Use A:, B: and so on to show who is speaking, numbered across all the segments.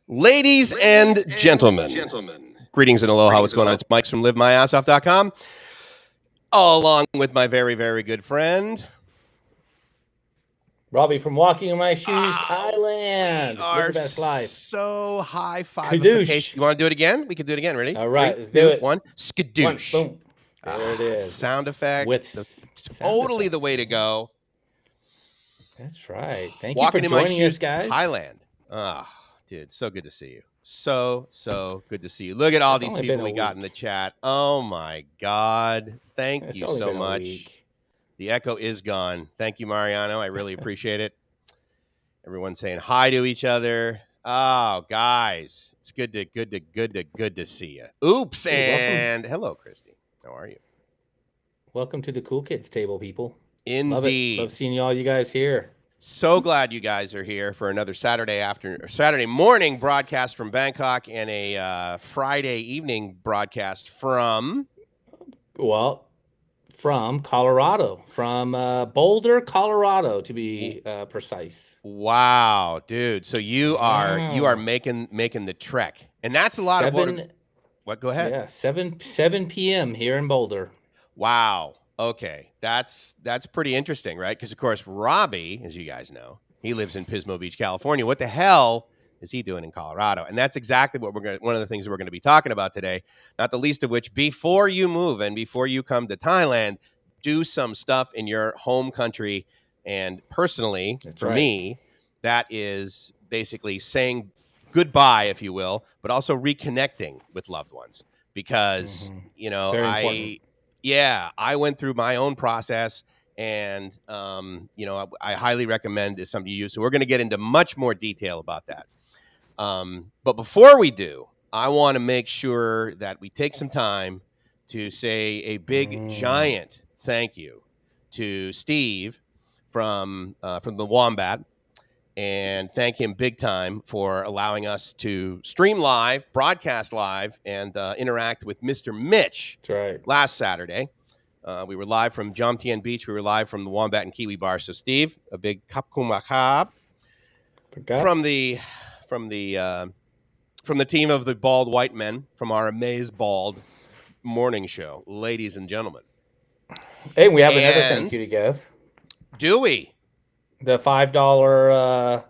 A: Ladies and gentlemen, greetings and aloha. What's going on? It's Mike from LiveMyAssOff.com, along with my very, very good friend
B: Robbie from Walking in My Shoes, Thailand.
A: Our
B: Live the best life.
A: So high
B: Kadoosh.
A: five-ification. You want to do it again? We can do it again. Ready?
B: All right,
A: 3,
B: let's
A: 2,
B: do it.
A: 1. Skadoosh.
B: Boom. There it is.
A: Sound effects.
B: With
A: Totally the way to go.
B: That's right. Thank
A: Walking
B: you
A: in
B: for
A: my
B: joining
A: shoes,
B: us, guys.
A: Thailand. Dude, so good to see you. So good to see you. Look at all these people we got in the chat. Oh my God. Thank you so much. The echo is gone. Thank you, Mariano. I really appreciate it. Everyone's saying hi to each other. Oh, guys, it's good to see you. Oops, and hello, Christy. How are you? Welcome
B: to the Cool Kids table, people.
A: Indeed.
B: Love seeing all you guys here.
A: So glad you guys are here for another Saturday morning broadcast from Bangkok and a Friday evening broadcast from
B: Colorado, from Boulder, Colorado, to be precise.
A: Wow, dude! So you are making the trek, and that's a lot of what. Go ahead.
B: Yeah, 7 p.m. here in Boulder.
A: Wow. Okay, that's pretty interesting, right? Because of course, Robbie, as you guys know, he lives in Pismo Beach, California. What the hell is he doing in Colorado? And that's exactly what one of the things we're going to be talking about today. Not the least of which, before you move and before you come to Thailand, do some stuff in your home country. And personally, me, that is basically saying goodbye, if you will, but also reconnecting with loved ones, because I went through my own process, and I highly recommend it's something you use. So we're going to get into much more detail about that. But before we do, I want to make sure that we take some time to say a big, giant thank you to Steve from the Wombat, and thank him big time for allowing us to stream live, broadcast live, and interact with Mr. Mitch.
B: That's right. Last
A: Saturday. We were live from Jomtien Beach. We were live from the Wombat and Kiwi Bar. So, Steve, a big kapkumakab from the team of the Bald White Men from our Amaze Bald morning show, ladies and gentlemen.
B: Hey, we have another thank you to give.
A: Do we?
B: The $5. We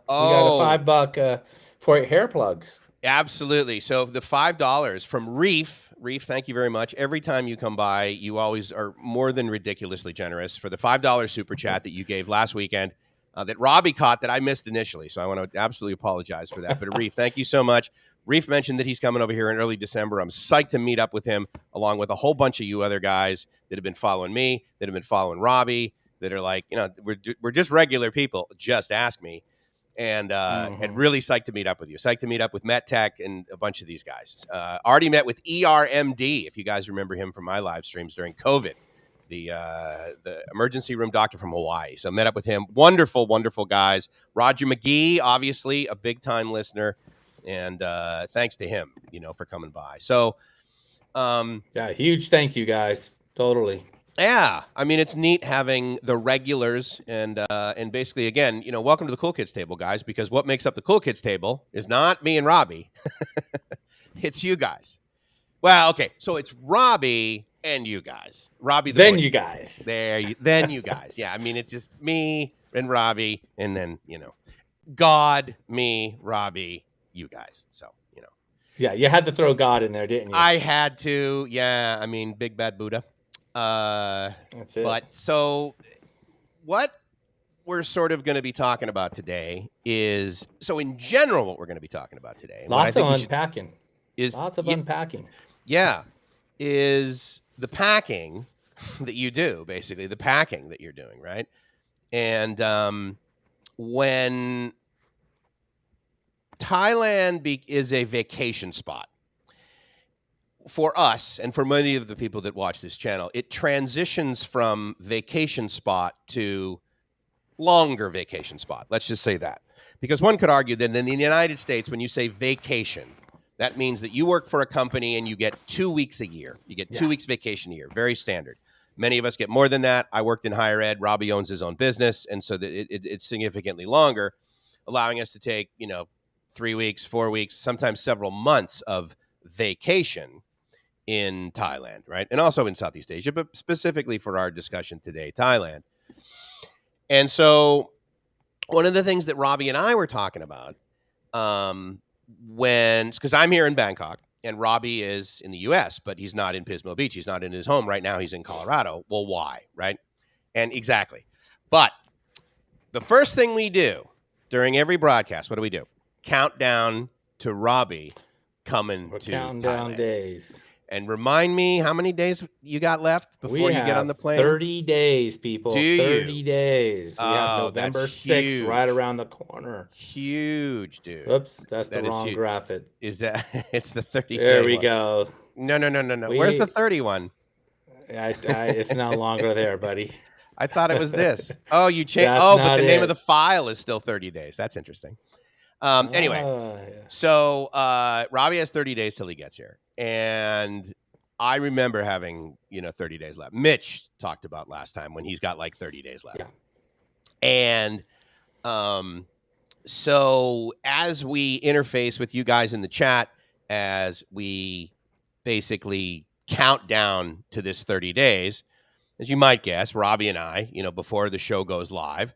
B: got a $5 for hair plugs.
A: Absolutely. So the $5 from Reef, thank you very much. Every time you come by, you always are more than ridiculously generous for the $5 super chat that you gave last weekend that Robbie caught that I missed initially. So I want to absolutely apologize for that. But Reef, thank you so much. Reef mentioned that he's coming over here in early December. I'm psyched to meet up with him, along with a whole bunch of you other guys that have been following me, that have been following Robbie, that are like, we're just regular people. Just ask me. And really psyched to meet up with you. Psyched to meet up with MetTech and a bunch of these guys. Already met with ERMD, if you guys remember him from my live streams during COVID, the emergency room doctor from Hawaii. So met up with him. Wonderful, wonderful guys. Roger McGee, obviously a big time listener, and thanks to him, for coming by. So,
B: huge thank you, guys. Totally.
A: Yeah, I mean, it's neat having the regulars and basically, again, welcome to the Cool Kids table, guys, because what makes up the Cool Kids table is not me and Robbie. It's you guys. Well, okay, so it's Robbie and you guys. Robbie,
B: then you guys.
A: Then you guys. Yeah, I mean, it's just me and Robbie, and then, God, me, Robbie, you guys. So,
B: Yeah, you had to throw God in there, didn't you?
A: I had to. Yeah, I mean, big bad Buddha.
B: That's it.
A: But so what we're sort of going to be talking about today is, so in general, what we're going to be talking about today.
B: Lots of unpacking. Unpacking.
A: Yeah. Is the packing that you do, basically, the packing that you're doing, right? And when Thailand is a vacation spot, for us, and for many of the people that watch this channel, it transitions from vacation spot to longer vacation spot. Let's just say that. Because one could argue that in the United States, when you say vacation, that means that you work for a company and you get 2 weeks a year. You get 2 weeks vacation a year. Very standard. Many of us get more than that. I worked in higher ed. Robbie owns his own business. And so it's significantly longer, allowing us to take, 3 weeks, 4 weeks, sometimes several months of vacation in Thailand, right? And also in Southeast Asia, but specifically for our discussion today, Thailand. And so one of the things that Robbie and I were talking about because I'm here in Bangkok and Robbie is in the US, but he's not in Pismo Beach. He's not in his home right now. He's in Colorado. Well, why? Right. And exactly. But the first thing we do during every broadcast, what do? Countdown to Robbie coming to
B: counting
A: Thailand.
B: Down days.
A: And remind me how many days you got left before you get on the plane?
B: 30 days, people. 30 days. We have November 6th right around the corner.
A: Huge, dude.
B: Oops, that's the wrong graphic.
A: Is that? It's the 30
B: There
A: day
B: we
A: one.
B: Go.
A: No. Where's the 31?
B: It's no longer there, buddy.
A: I thought it was this. Oh, you changed. Oh, but the name of the file is still 30 days. That's interesting. Anyway,
B: yeah.
A: So Robbie has 30 days till he gets here. And I remember having, 30 days left. Mitch talked about last time when he's got like 30 days left.
B: Yeah.
A: And so as we interface with you guys in the chat, as we basically count down to this 30 days, as you might guess, Robbie and I, before the show goes live,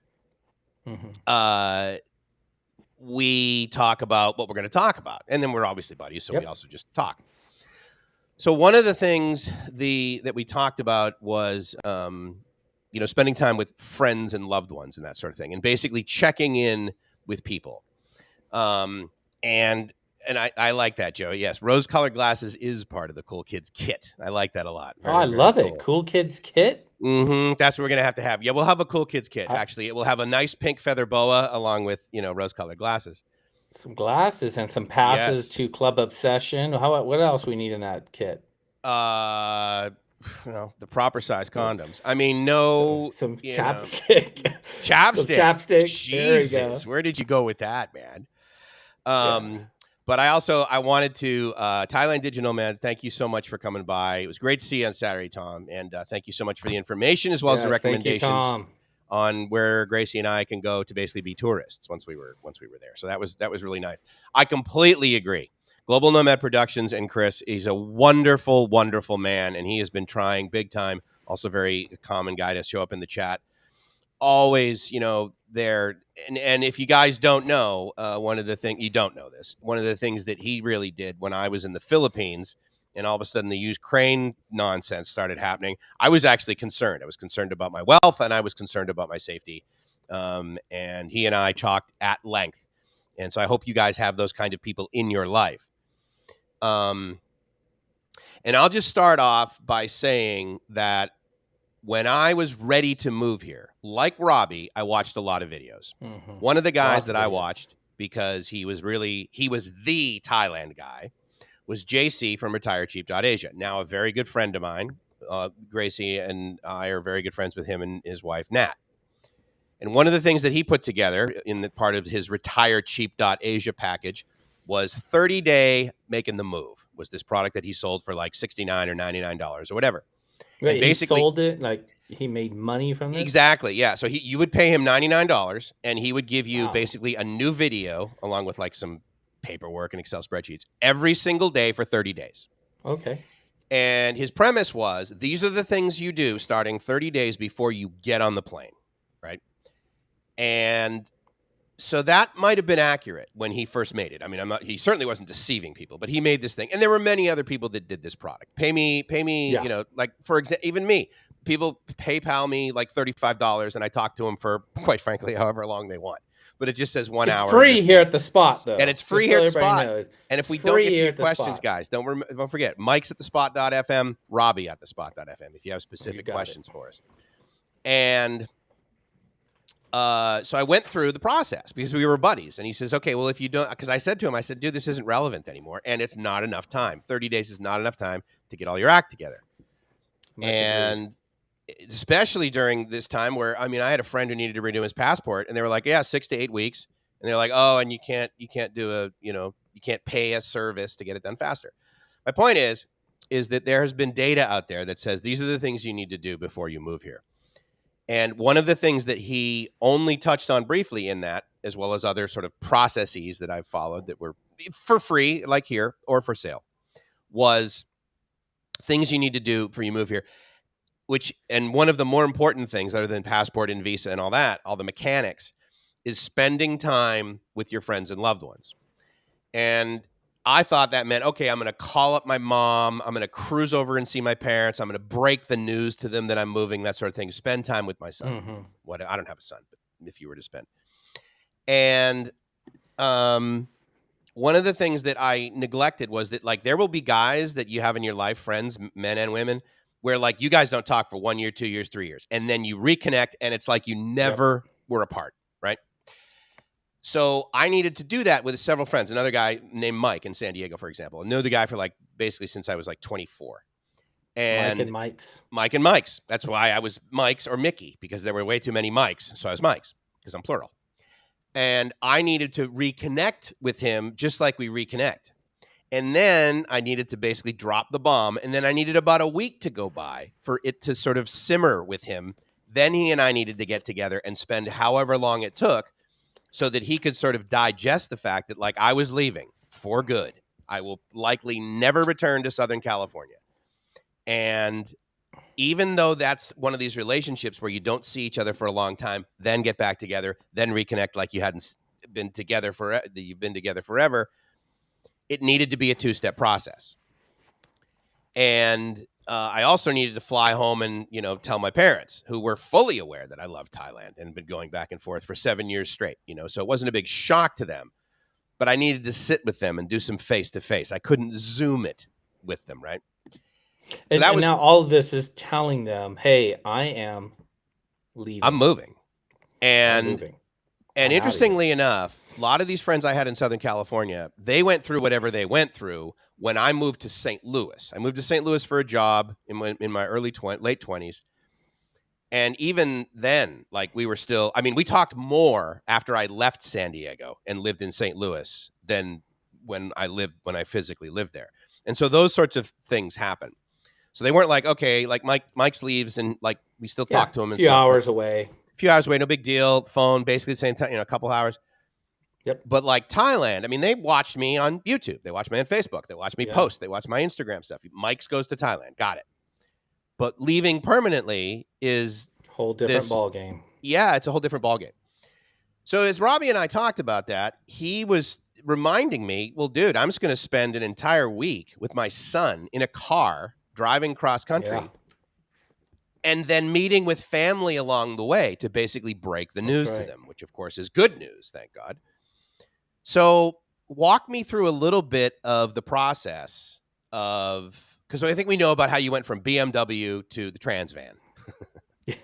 A: we talk about what we're going to talk about. And then we're obviously buddies, so we also just talk. So one of the things that we talked about was, spending time with friends and loved ones and that sort of thing, and basically checking in with people. And I like that, Joe. Yes, rose-colored glasses is part of the Cool Kids kit. I like that a lot.
B: I love it. Cool Kids kit?
A: Mm-hmm. That's what we're going to have. Yeah, we'll have a Cool Kids kit, actually. It will have a nice pink feather boa along with, rose-colored glasses.
B: Some glasses and some passes to Club Obsession. What else we need in that kit?
A: The proper size condoms. I mean,
B: some chapstick.
A: Chapstick.
B: Some chapstick.
A: Jesus, where did you go with that, man? But I wanted to, Thailand Digital, man, thank you so much for coming by. It was great to see you on Saturday, Tom. And thank you so much for the information as well as the recommendations on where Gracie and I can go to basically be tourists once we were there. So that was really nice. I completely agree. Global Nomad Productions and Chris, he's a wonderful, wonderful man, and he has been trying big time. Also very common guy to show up in the chat. Always, there. And if you guys don't know, one of the things that he really did when I was in the Philippines, and all of a sudden the Ukraine nonsense started happening, I was actually concerned. I was concerned about my wealth, and I was concerned about my safety. And he and I talked at length. And so I hope you guys have those kind of people in your life. And I'll just start off by saying that when I was ready to move here, like Robbie, I watched a lot of videos. Mm-hmm. One of the guys that I watched, because he was the Thailand guy, was JC from RetireCheap.Asia. Now a very good friend of mine. Gracie and I are very good friends with him and his wife, Nat. And one of the things that he put together in the part of his RetireCheap.Asia package was 30-day making the move, was this product that he sold for like $69 or $99 or whatever.
B: Wait, basically, he sold it? Like he made money from this?
A: Exactly, yeah. So you would pay him $99, and he would give you basically a new video along with like some paperwork and Excel spreadsheets every single day for 30 days.
B: Okay.
A: And his premise was, these are the things you do starting 30 days before you get on the plane, right? And so that might have been accurate when he first made it. I mean, he certainly wasn't deceiving people, but he made this thing. And there were many other people that did this product. Pay me, like for example, even me, people PayPal me like $35 and I talk to them for, quite frankly, however long they want. But it just says 1 hour.
B: It's free here at the spot, though.
A: And it's free here at the spot. And if we don't get to your questions, guys, don't forget, Mike's at thespot.fm, Robbie at thespot.fm if you have specific questions for us. And so I went through the process because we were buddies. And he says, okay, well, if you don't, because I said to him, dude, this isn't relevant anymore. And it's not enough time. 30 days is not enough time to get all your act together. And especially during this time where, I had a friend who needed to renew his passport and they were like, yeah, 6 to 8 weeks. And they're like, oh, and you can't do you can't pay a service to get it done faster. My point is that there has been data out there that says these are the things you need to do before you move here. And one of the things that he only touched on briefly in that as well as other sort of processes that I've followed that were for free, like here, or for sale, was things you need to do before you move here. And one of the more important things, other than passport and visa and all that, all the mechanics, is spending time with your friends and loved ones. And I thought that meant, okay, I'm going to call up my mom. I'm going to cruise over and see my parents. I'm going to break the news to them that I'm moving, that sort of thing. Spend time with my son.
B: Mm-hmm.
A: I don't have a son, but if you were to spend. And one of the things that I neglected was that, like, there will be guys that you have in your life, friends, men and women, where, like, you guys don't talk for 1 year, 2 years, 3 years. And then you reconnect, and it's like you never were apart, right? So I needed to do that with several friends. Another guy named Mike in San Diego, for example. I know the guy for, like, basically since I was, like, 24. And Mike and Mike's. That's why I was Mike's or Mickey, because there were way too many Mikes. So I was Mike's, because I'm plural. And I needed to reconnect with him just like we reconnect. And then I needed to basically drop the bomb. And then I needed about a week to go by for it to sort of simmer with him. Then he and I needed to get together and spend however long it took so that he could sort of digest the fact that, like, I was leaving for good. I will likely never return to Southern California. And even though that's one of these relationships where you don't see each other for a long time, then get back together, then reconnect like you hadn't been together you've been together forever, it needed to be a two-step process. And I also needed to fly home and, tell my parents, who were fully aware that I loved Thailand and been going back and forth for 7 years straight, so it wasn't a big shock to them, but I needed to sit with them and do some face-to-face. I couldn't Zoom it with them, right?
B: So and now all of this is telling them, hey, I am leaving.
A: I'm moving. And interestingly enough, a lot of these friends I had in Southern California, they went through whatever they went through when I moved to St. Louis. I moved to St. Louis for a job in my late 20s. And even then, like, we were still, we talked more after I left San Diego and lived in St. Louis than when I physically lived there. And so those sorts of things happen. So they weren't like, okay, like Mike's leaves and, like, we still talk to him.
B: A few hours away,
A: no big deal. Phone, basically the same time, a couple hours.
B: Yep.
A: But like Thailand, they watched me on YouTube. They watched me on Facebook. They watched me post. They watched my Instagram stuff. Mike's goes to Thailand. Got it. But leaving permanently is
B: a whole different ball game.
A: Yeah, it's a whole different ball game. So as Robbie and I talked about that, he was reminding me, well, dude, I'm just going to spend an entire week with my son in a car driving cross country and then meeting with family along the way to basically break the news to them, which of course is good news, thank God. So walk me through a little bit of the process because I think we know about how you went from BMW to the Trans Van.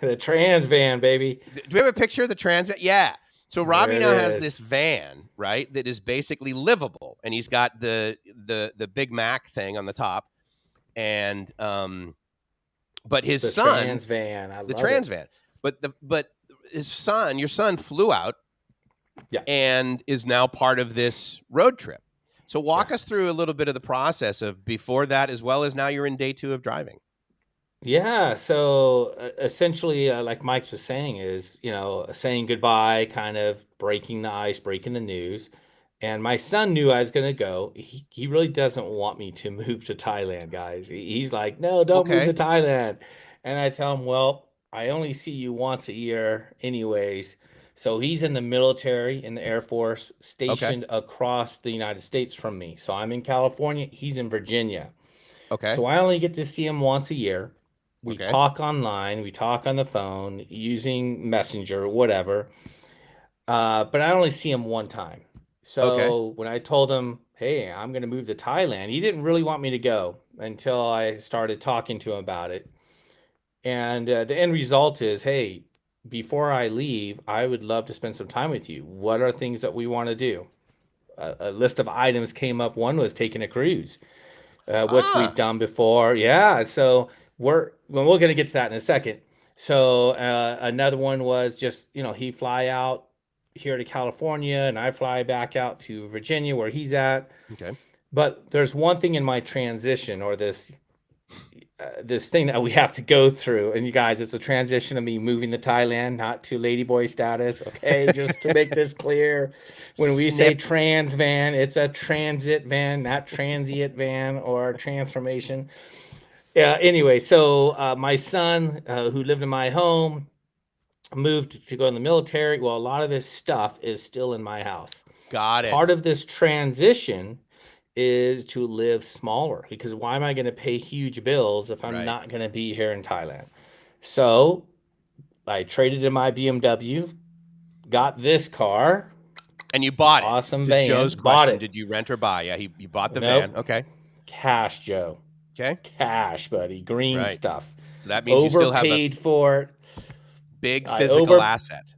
B: The Trans Van, baby.
A: Do we have a picture of the Trans Van? Yeah. So Robbie now has this van, right, that is basically livable, and he's got the Big Mac thing on the top, and but his son,
B: Trans Van, I love
A: the Trans Van, but his son, your son, flew out, and is now part of this road trip. So walk us through a little bit of the process of before that, as well as now you're in day 2 of driving.
B: Yeah. So essentially, like Mike was saying, is, saying goodbye, kind of breaking the ice, breaking the news. And my son knew I was going to go. He really doesn't want me to move to Thailand, guys. He's like, no, don't move to Thailand. And I tell him, well, I only see you once a year anyways. So he's in the military, in the Air Force, stationed across the United States from me. So I'm in California. He's in Virginia.
A: Okay.
B: So I only get to see him once a year. We talk online. We talk on the phone using Messenger, whatever. But I only see him one time. So when I told him, hey, I'm going to move to Thailand, he didn't really want me to go until I started talking to him about it. And the end result is, hey, before I leave, I would love to spend some time with you. What are things that we want to do? A list of items came up. One was taking a cruise, which we've done before. Yeah. So we're going to get to that in a second. So another one was just, he fly out here to California and I fly back out to Virginia where he's at.
A: Okay.
B: But there's one thing in my transition, or this this thing that we have to go through. And you guys, it's a transition of me moving to Thailand, not to ladyboy status. Okay, just to make this clear, when we say trans van, it's a transit van, not transient van or transformation. Yeah. Anyway, so my son, who lived in my home, moved to go in the military. Well, a lot of this stuff is still in my house.
A: Got it.
B: Part of this transition is to live smaller, because why am I going to pay huge bills if I'm not going to be here in Thailand? So I traded in my BMW, got this car.
A: And you bought it.
B: Awesome
A: to
B: van.
A: Joe's question, did you rent or buy? Yeah, you bought the van. Okay.
B: Cash, Joe.
A: Okay.
B: Cash, buddy. Green stuff.
A: So that means you still have
B: overpaid for it.
A: Big physical asset.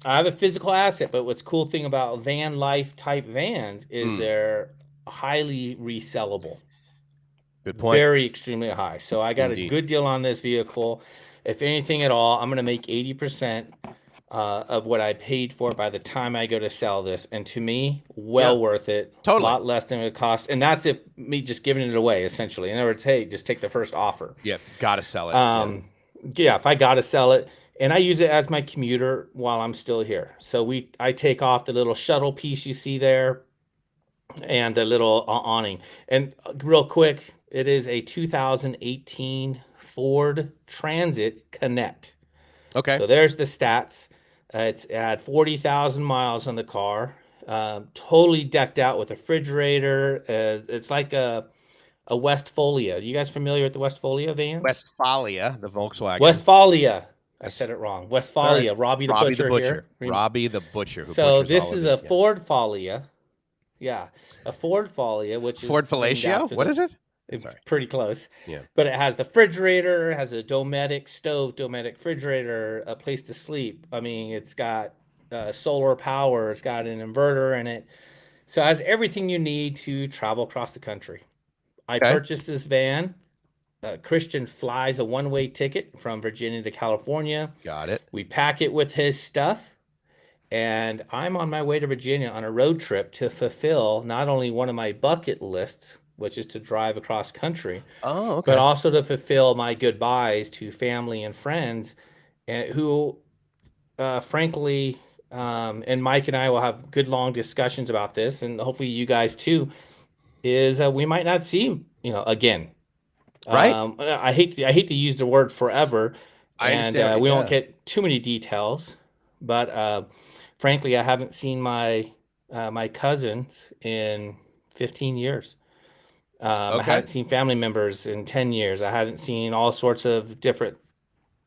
B: I have a physical asset, but what's cool thing about van life type vans is they're highly resellable.
A: Good point.
B: Very extremely high. So I got a good deal on this vehicle. If anything at all, I'm going to make 80% of what I paid for it by the time I go to sell this. And to me, worth it.
A: Totally.
B: A lot less than it costs. And that's if me just giving it away, essentially. In other words, hey, just take the first offer.
A: Yeah, got to sell it.
B: Yeah, if I got to sell it. And I use it as my commuter while I'm still here. So I take off the little shuttle piece you see there and the little awning. And real quick, it is a 2018 Ford Transit Connect.
A: Okay.
B: So there's the stats. It's at 40,000 miles on the car. Totally decked out with a refrigerator. It's like a Westphalia. Are you guys familiar with the Westphalia vans?
A: Westphalia, the Volkswagen.
B: Westphalia. I said it wrong. Westphalia. Right. Robbie the Butcher here.
A: Robbie the Butcher.
B: So this is a Ford Falia. Yeah, a Ford Falia, which
A: Ford Fellatio? What is it?
B: It's pretty close.
A: Yeah.
B: But it has the refrigerator, has a Dometic stove, Dometic refrigerator, a place to sleep. I mean, it's got solar power. It's got an inverter in it. So it has everything you need to travel across the country. I purchased this van. Christian flies a one-way ticket from Virginia to California.
A: Got it.
B: We pack it with his stuff. And I'm on my way to Virginia on a road trip to fulfill not only one of my bucket lists, which is to drive across country, but also to fulfill my goodbyes to family and friends who, frankly, and Mike and I will have good, long discussions about this, and hopefully you guys too, is we might not see, again.
A: Right.
B: I hate to use the word forever,
A: I understand.
B: We won't get too many details, but frankly, I haven't seen my cousins in 15 years. I haven't seen family members in 10 years. I haven't seen all sorts of different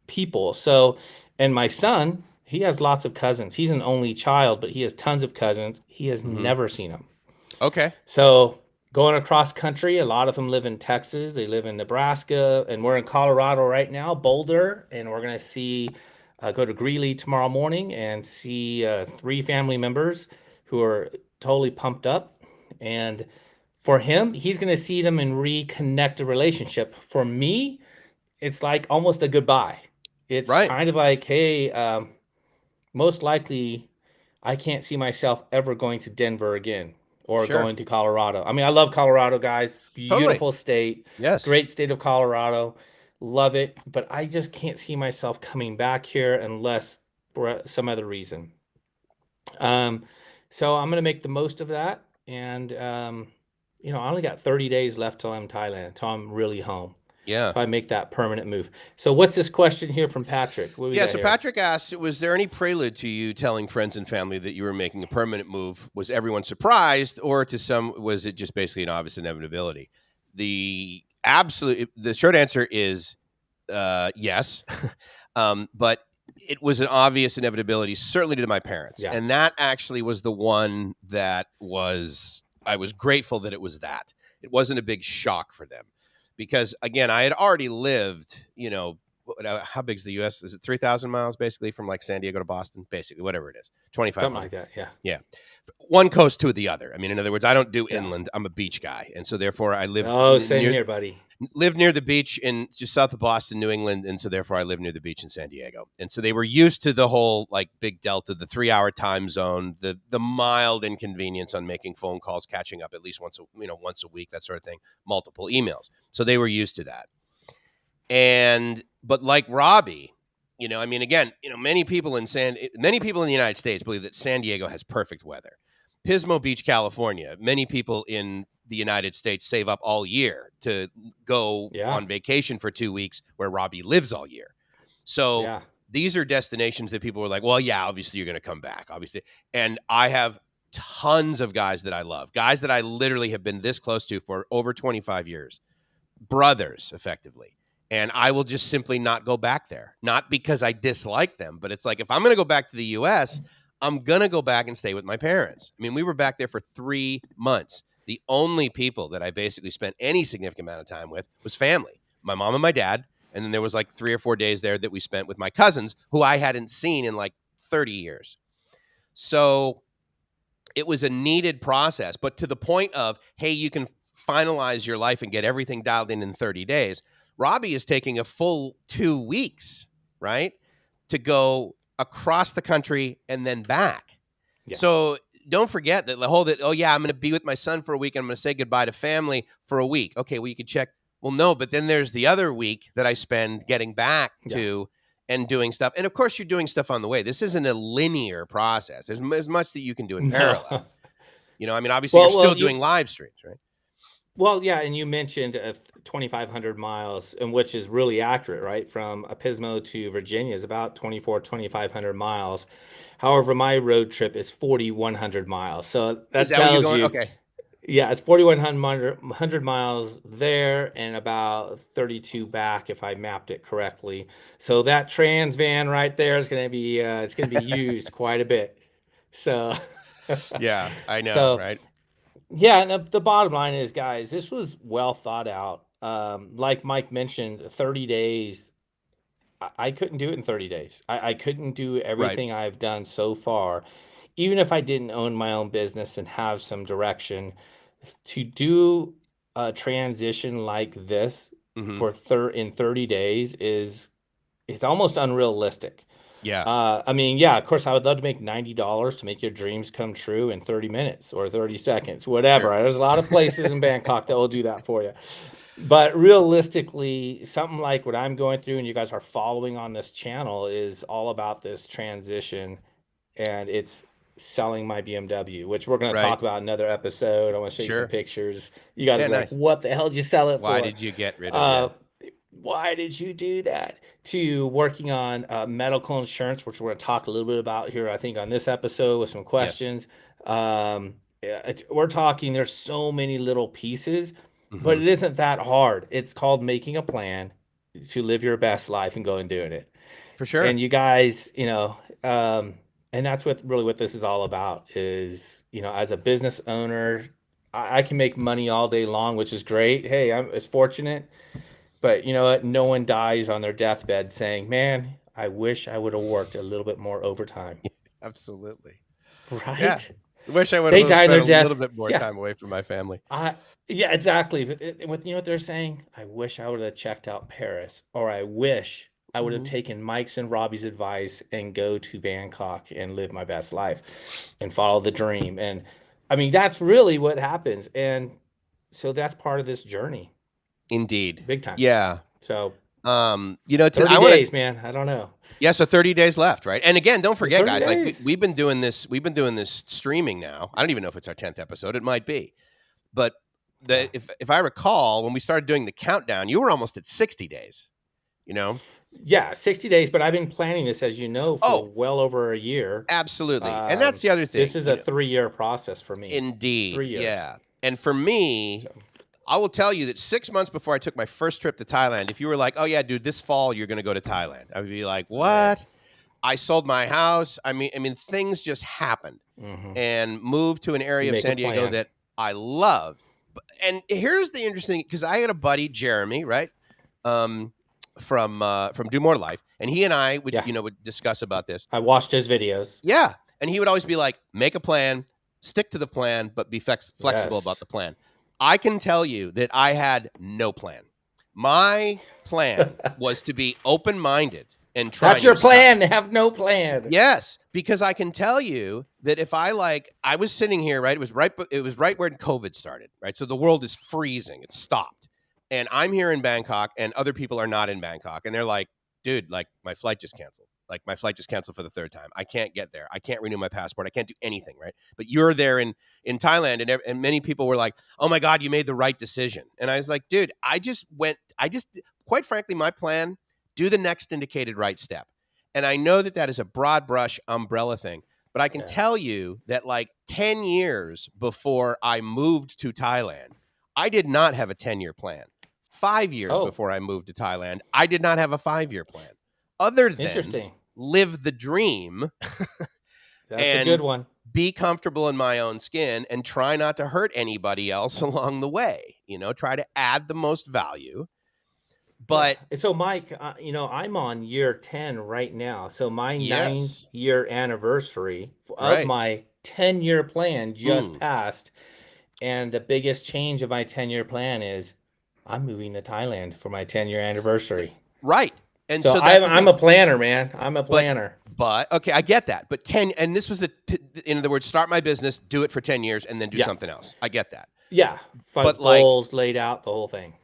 B: people. So, and my son, he has lots of cousins. He's an only child, but he has tons of cousins. He has never seen them.
A: Okay.
B: So going across country, a lot of them live in Texas. They live in Nebraska, and we're in Colorado right now, Boulder, and we're going to go to Greeley tomorrow morning and see 3 family members who are totally pumped up. And for him, he's going to see them and reconnect a relationship. For me, it's like almost a goodbye. It's kind of like, hey, most likely I can't see myself ever going to Denver again or going to Colorado. I mean, I love Colorado, guys. Beautiful state.
A: Yes.
B: Great state of Colorado. Love it. But I just can't see myself coming back here unless for some other reason. So I'm going to make the most of that. And, I only got 30 days left till I'm in Thailand, until I'm really home.
A: Yeah.
B: If I make that permanent move. So what's this question here from Patrick?
A: So Patrick asked, was there any prelude to you telling friends and family that you were making a permanent move? Was everyone surprised, or to some, was it just basically an obvious inevitability? The short answer is yes. But it was an obvious inevitability, certainly to my parents.
B: Yeah.
A: And that actually was the one that I was grateful that it was that. It wasn't a big shock for them. Because, again, I had already lived, how big's the U.S.? Is it 3,000 miles, basically, from, like, San Diego to Boston? Basically, whatever it is. 2,500.
B: Something like that, yeah.
A: Yeah. One coast to the other. I mean, in other words, I don't do inland. I'm a beach guy. And so, therefore, I live...
B: Oh, same here, buddy.
A: Live near the beach in just south of Boston, New England. And so, therefore, I live near the beach in San Diego. And so, they were used to the whole, like, big delta, the 3-hour time zone, the mild inconvenience on making phone calls, catching up at least once a week, that sort of thing, multiple emails. So they were used to that. But like Robbie, I mean, again, many people in the United States believe that San Diego has perfect weather. Pismo Beach, California, many people in the United States save up all year to go on vacation for 2 weeks, where Robbie lives all year. So these are destinations that people were like, well, yeah, obviously you're going to come back, obviously. And I have tons of guys that I love, guys that I literally have been this close to for over 25 years, brothers, effectively. And I will just simply not go back there. Not because I dislike them, but it's like, if I'm going to go back to the U.S., I'm going to go back and stay with my parents. I mean, we were back there for 3 months. The only people that I basically spent any significant amount of time with was family, my mom and my dad. And then there was like 3 or 4 days there that we spent with my cousins, who I hadn't seen in like 30 years. So it was a needed process. But to the point of, hey, you can finalize your life and get everything dialed in 30 days. Robbie is taking a full 2 weeks, right, to go across the country and then back. Yeah. So don't forget that I'm going to be with my son for a week and I'm going to say goodbye to family for a week. Okay, well, you could check. Well, no, but then there's the other week that I spend getting back to and doing stuff. And of course, you're doing stuff on the way. This isn't a linear process. There's as much that you can do in parallel. I mean, obviously, you're still doing live streams, right?
B: Well, yeah, and you mentioned 2,500 miles, and which is really accurate, right? From Pismo to Virginia is about 2,500 miles. However, my road trip is 4,100 miles. So that tells you,
A: okay.
B: Yeah, it's 4,100 miles there and about 32 back, if I mapped it correctly. So that trans van right there is going to be it's going to be used quite a bit. So
A: yeah, I know, right?
B: Yeah, and the bottom line is, guys, this was well thought out. Like Mike mentioned, 30 days. I couldn't do it in 30 days. I couldn't do everything I've done so far, even if I didn't own my own business and have some direction. To do a transition like this in 30 days is almost unrealistic.
A: Yeah.
B: I mean, yeah, of course, I would love to make $90 to make your dreams come true in 30 minutes or 30 seconds, whatever. Sure. There's a lot of places in Bangkok that will do that for you. But realistically, something like what I'm going through and you guys are following on this channel is all about this transition, and it's selling my BMW, which we're going to talk about in another episode. I want to show you some pictures. You guys are like, what the hell did you sell it for?
A: Why did you get rid of it?
B: Why did you do that? To working on medical insurance, which we're going to talk a little bit about here, I think, on this episode with some questions. Yes. We're talking, there's so many little pieces, but it isn't that hard. It's called making a plan to live your best life and go and doing it.
A: For sure.
B: And you guys, and that's what this is all about is, as a business owner, I can make money all day long, which is great. Hey, it's fortunate. But you know what? No one dies on their deathbed saying, man, I wish I would have worked a little bit more overtime.
A: Absolutely.
B: Right?
A: Yeah. I wish I would have spent a little bit more time away from my family.
B: Yeah, exactly. But you know what they're saying? I wish I would have checked out Paris, or I wish I would have taken Mike's and Robbie's advice and go to Bangkok and live my best life and follow the dream. And I mean, that's really what happens. And so that's part of this journey.
A: Indeed.
B: Big time.
A: Yeah.
B: So,
A: 30
B: days, man. I don't know.
A: Yeah. So 30 days left. Right. And again, don't forget, guys, like we've been doing this streaming now. I don't even know if it's our 10th episode. It might be, but if I recall, when we started doing the countdown, you were almost at 60 days,
B: Yeah. 60 days. But I've been planning this, as you know, for well over a year.
A: Absolutely. And that's the other thing.
B: This is a 3-year process for me.
A: Indeed.
B: 3 years.
A: Yeah. And for me, I will tell you that 6 months before I took my first trip to Thailand, if you were like, oh, yeah, dude, this fall you're going to go to Thailand, I would be like, what? Right. I sold my house. I mean, things just happened and moved to an area of San Diego that I love. And here's the interesting, because I had a buddy, Jeremy, right, from Do More Life, and he and I would discuss about this.
B: I watched his videos.
A: Yeah, and he would always be like, make a plan, stick to the plan, but be flexible about the plan. I can tell you that I had no plan. My plan was to be open-minded and try.
B: That's your plan, to have no plan.
A: Yes, because I can tell you that if I was sitting here, right? It was right when COVID started, right? So the world is freezing. It stopped. And I'm here in Bangkok and other people are not in Bangkok. And they're like, dude, like my flight just canceled. Like my flight just canceled for the third time. I can't get there. I can't renew my passport. I can't do anything, right? But you're there in Thailand, and many people were like, "Oh my God, you made the right decision." And I was like, "Dude, quite frankly, my plan: do the next indicated right step." And I know that is a broad brush umbrella thing, but I can tell you that like 10 years before I moved to Thailand, I did not have a 10-year plan. 5 years before I moved to Thailand, I did not have a 5-year plan. Other than live the dream
B: That's a good one.
A: Be comfortable in my own skin and try not to hurt anybody else along the way. Try to add the most value. But
B: so, Mike, I'm on year 10 right now. So my 9-year anniversary of my 10-year plan just passed. And the biggest change of my 10-year plan is I'm moving to Thailand for my 10-year anniversary.
A: Right. And
B: so I'm a planner, man. I'm a planner.
A: But okay, I get that. But 10, and this was in other words, start my business, do it for 10 years, and then do something else. I get that.
B: Yeah. But goals laid out, the whole thing.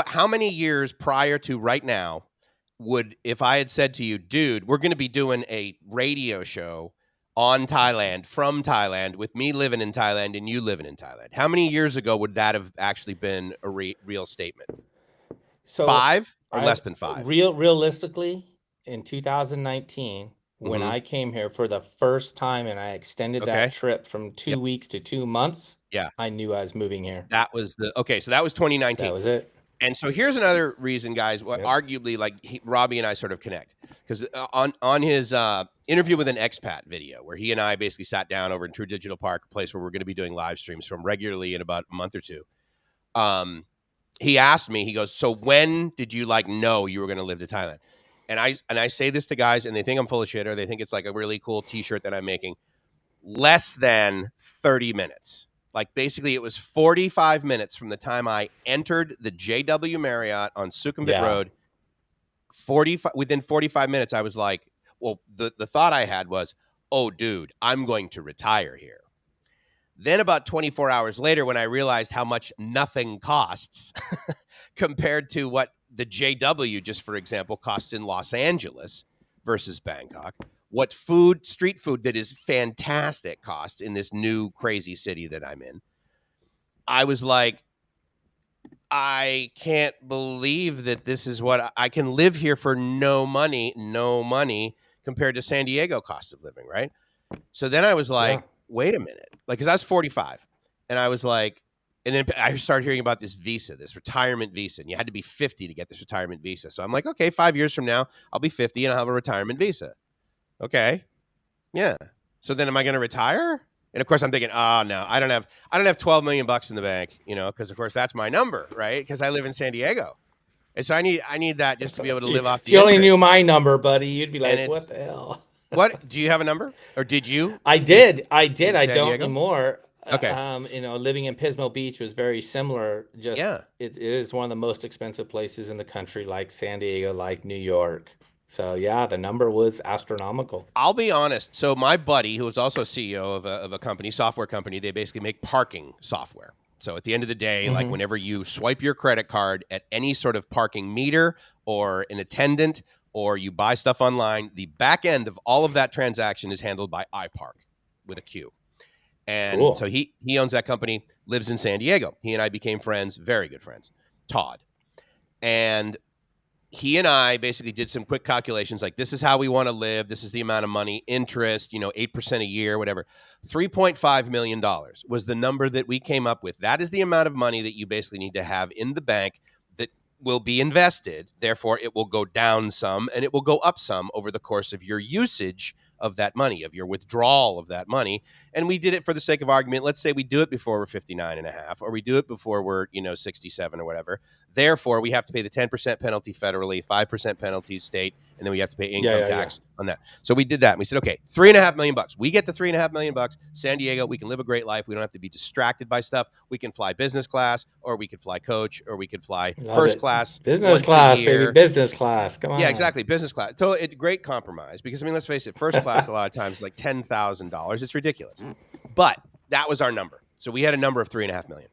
A: How many years prior to right now if I had said to you, dude, we're going to be doing a radio show on Thailand, from Thailand, with me living in Thailand and you living in Thailand? How many years ago would that have actually been a real statement? So 5 or less than 5?
B: Realistically, in 2019, when I came here for the first time and I extended that trip from 2 weeks to 2 months, I knew I was moving here.
A: That was so that was 2019.
B: That was it.
A: And so here's another reason, guys, arguably like Robbie and I sort of connect, because on his interview with an expat video where he and I basically sat down over in True Digital Park, a place where we're going to be doing live streams from regularly in about a month or two. He asked me, he goes, so when did you know you were going to live to Thailand? And I say this to guys and they think I'm full of shit, or they think it's like a really cool t-shirt that I'm making. Less than 30 minutes. Like basically it was 45 minutes from the time I entered the JW Marriott on Sukhumvit Road. Within 45 minutes, I was like, well, the thought I had was, oh, dude, I'm going to retire here. Then about 24 hours later, when I realized how much nothing costs compared to what the JW, just for example, costs in Los Angeles versus Bangkok, what street food that is fantastic costs in this new crazy city that I'm in, I was like, I can't believe that this is what I can live here for no money compared to San Diego cost of living, right? So then I was like, wait a minute, because I was 45, and I was like, and then I started hearing about this visa, this retirement visa, and you had to be 50 to get this retirement visa. So I'm like, okay, 5 years from now, I'll be 50 and I'll have a retirement visa. Okay. Yeah. So then am I going to retire? And of course I'm thinking, oh no, I don't have $12 million in the bank, because of course that's my number, right? Because I live in San Diego. And so I need that just to be able to live off the
B: interest. If you only knew my number, buddy, you'd be like, what the hell?
A: What? Do you have a number? Or did you?
B: I did. I don't anymore.
A: Okay.
B: Living in Pismo Beach was very similar. It is one of the most expensive places in the country, like San Diego, like New York. So the number was astronomical.
A: I'll be honest. So my buddy, who was also CEO of a company, software company, they basically make parking software. So at the end of the day, like whenever you swipe your credit card at any sort of parking meter or an attendant, or you buy stuff online, the back end of all of that transaction is handled by iPark with a Q. And so he owns that company, lives in San Diego. He and I became friends, very good friends, Todd. And he and I basically did some quick calculations, like this is how we want to live. This is the amount of money, interest, 8% a year, whatever. $3.5 million was the number that we came up with. That is the amount of money that you basically need to have in the bank that will be invested. Therefore, it will go down some and it will go up some over the course of your usage of that money, of your withdrawal of that money. And we did it for the sake of argument. Let's say we do it before we're 59 and a half, or we do it before we're, 67 or whatever. Therefore, we have to pay the 10% penalty federally, 5% penalty state, and then we have to pay income tax on that. So we did that. And we said, okay, $3.5 million. We get the $3.5 million. San Diego, we can live a great life. We don't have to be distracted by stuff. We can fly business class, or we could fly coach, or we could fly first class.
B: Business class, baby. Business class. Come on.
A: Yeah, exactly. Business class. So it's a great compromise, because let's face it, first class a lot of times is like $10,000. It's ridiculous. But that was our number. So we had a number of $3.5 million.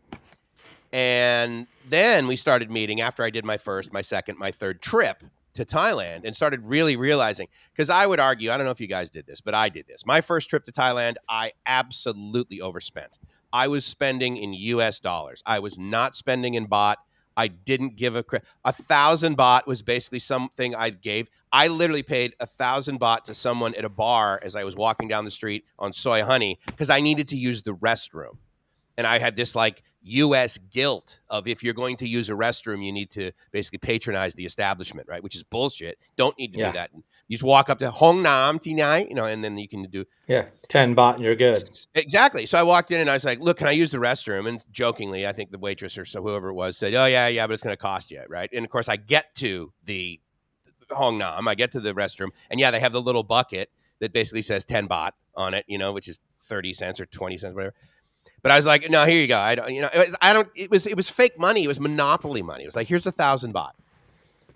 A: And then we started meeting after I did my first, my second, my third trip to Thailand and started really realizing, because I would argue, I don't know if you guys did this, but I did this. My first trip to Thailand, I absolutely overspent. I was spending in US dollars. I was not spending in baht. I didn't give a 1,000 baht was basically something I gave. I literally paid 1,000 baht to someone at a bar as I was walking down the street on Soy Honey because I needed to use the restroom. And I had this like US guilt of, if you're going to use a restroom, you need to basically patronize the establishment, right? Which is bullshit. Don't need to do that. You just walk up to Hong Nam Tinai, and then you can do
B: 10 baht and you're good.
A: Exactly. So I walked in and I was like, "Look, can I use the restroom?" And jokingly, I think the waitress or whoever it was said, "Oh yeah, but it's going to cost you, right?" And of course, I get to the Hong Nam, I get to the restroom, and they have the little bucket that basically says 10 baht on it, which is 30 cents or 20 cents, whatever. But I was like, no, here you go. I don't, it was fake money. It was monopoly money. It was like, here's 1,000 baht.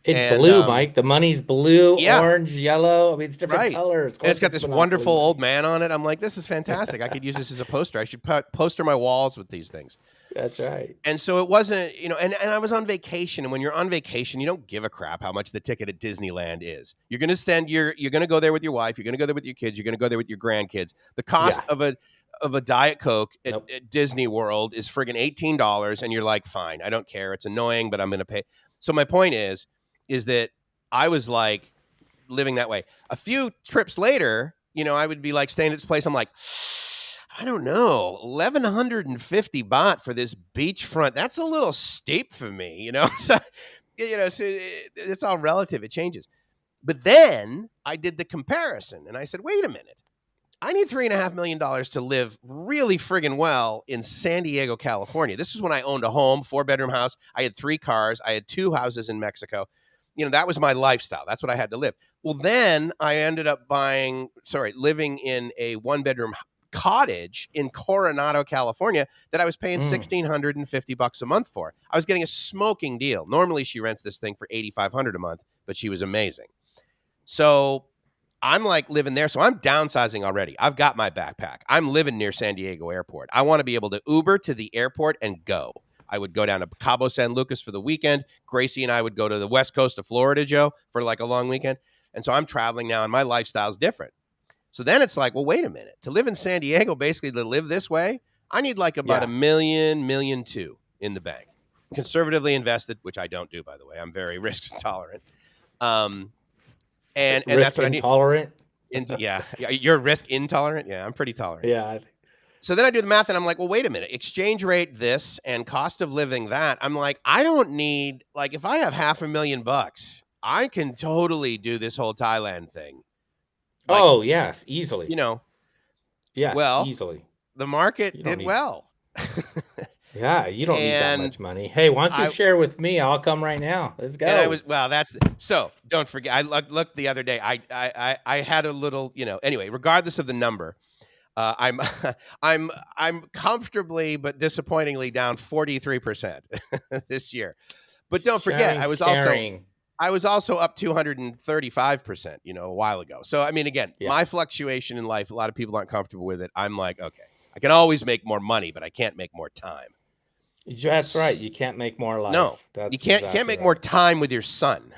B: It's blue, Mike. The money's blue, orange, yellow. I mean, it's different colors.
A: And it's got this wonderful old man on it. I'm like, this is fantastic. I could use this as a poster. I should poster my walls with these things.
B: That's right.
A: And so it wasn't, and I was on vacation. And when you're on vacation, you don't give a crap how much the ticket at Disneyland is. You're going to you're going to go there with your wife. You're going to go there with your kids. You're going to go there with your grandkids. The cost of a Diet Coke at Disney World is friggin' $18. And you're like, fine, I don't care. It's annoying, but I'm going to pay. So my point is that I was like living that way. A few trips later, I would be like staying at this place. I'm like, I don't know, 1,150 baht for this beachfront. That's a little steep for me, So, it's all relative. It changes. But then I did the comparison and I said, wait a minute. I need $3.5 million to live really friggin' well in San Diego, California. This is when I owned a home, 4-bedroom house. I had 3 cars. I had 2 houses in Mexico. That was my lifestyle. That's what I had to live. Well, then I ended up living in a 1-bedroom cottage in Coronado, California that I was paying $1,650 a month for. I was getting a smoking deal. Normally she rents this thing for $8,500 a month, but she was amazing. So I'm like living there. So I'm downsizing already. I've got my backpack. I'm living near San Diego Airport. I want to be able to Uber to the airport and go. I would go down to Cabo San Lucas for the weekend. Gracie and I would go to the west coast of Florida, Joe, for like a long weekend. And so I'm traveling now and my lifestyle is different. So then it's like, well, wait a minute. To live in San Diego, basically to live this way, I need like about $1 million, $1.2 million in the bank. Conservatively invested, which I don't do, by the way. I'm very risk tolerant. And that's what I need.
B: Intolerant?
A: You're risk intolerant? Yeah, I'm pretty tolerant.
B: Yeah.
A: So then I do the math and I'm like, well, wait a minute. Exchange rate this and cost of living that. I'm like, I don't need, like, if I have $500,000, I can totally do this whole Thailand thing.
B: Like, yes, easily.
A: Yes,
B: easily.
A: The market did well.
B: Yeah, you don't need that much money. Hey, why don't you share with me? I'll come right now. Let's go.
A: And so don't forget. I looked the other day. I had a little, anyway, regardless of the number, I'm comfortably but disappointingly down 43% this year. But don't forget, I was also up 235%, a while ago. So I mean, again, my fluctuation in life, a lot of people aren't comfortable with it. I'm like, okay, I can always make more money, but I can't make more time.
B: That's right. You can't make more life.
A: No, you can't make more time with your son.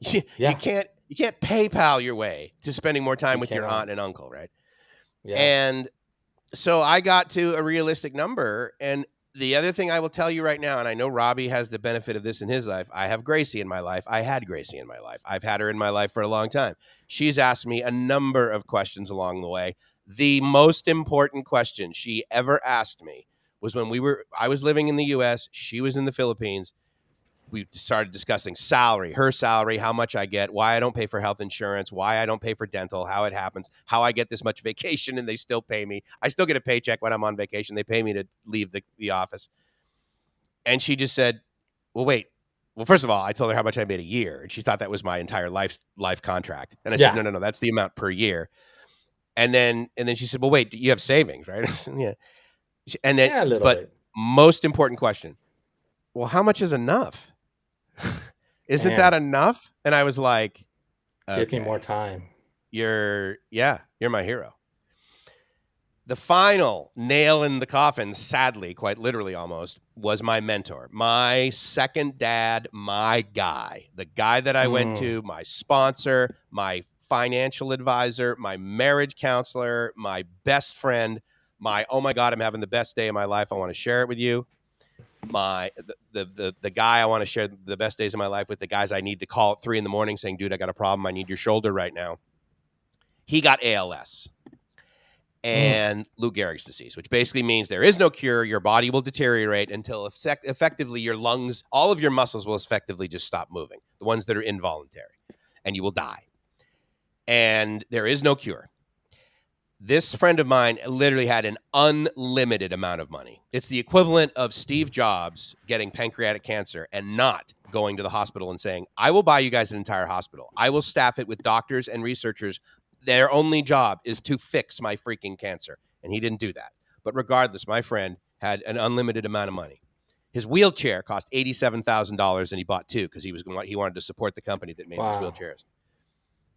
A: You can't PayPal your way to spending more time with your aunt and uncle, right? Yeah. And so I got to a realistic number. And the other thing I will tell you right now, and I know Robbie has the benefit of this in his life. I have Gracie in my life. I had Gracie in my life. I've had her in my life for a long time. She's asked me a number of questions along the way. The most important question she ever asked me was when I was living in the US, she was in the Philippines. We started discussing salary, her salary, how much I get, why I don't pay for health insurance, why I don't pay for dental, how it happens, how I get this much vacation and they still pay me. I still get a paycheck when I'm on vacation. They pay me to leave the office. And she just said, well, wait. Well, first of all, I told her how much I made a year. And she thought that was my entire life contract. And I said, no, that's the amount per year. And then she said, well, wait, you have savings, right? Said, yeah. And then, a little bit. Most important question. Well, how much is enough? Isn't that enough? And I was like, okay,
B: give me more time.
A: You're my hero. the final nail in the coffin, sadly, quite literally almost, was my mentor, my second dad, my guy, the guy that I went to, my sponsor, my financial advisor, my marriage counselor, my best friend, my, oh my God, I'm having the best day of my life. I want to share it with you. The guy I want to share the best days of my life with, the guys I need to call at 3 a.m. saying, dude, I got a problem. I need your shoulder right now. He got ALS. And Lou Gehrig's disease, which basically means there is no cure. Your body will deteriorate until effectively your lungs, all of your muscles will effectively just stop moving, the ones that are involuntary, and you will die. And there is no cure. This friend of mine literally had an unlimited amount of money. It's the equivalent of Steve Jobs getting pancreatic cancer and not going to the hospital and saying, I will buy you guys an entire hospital. I will staff it with doctors and researchers. Their only job is to fix my freaking cancer. And he didn't do that. But regardless, my friend had an unlimited amount of money. His wheelchair cost $87,000 and he bought 2 because he wanted to support the company that made these wheelchairs.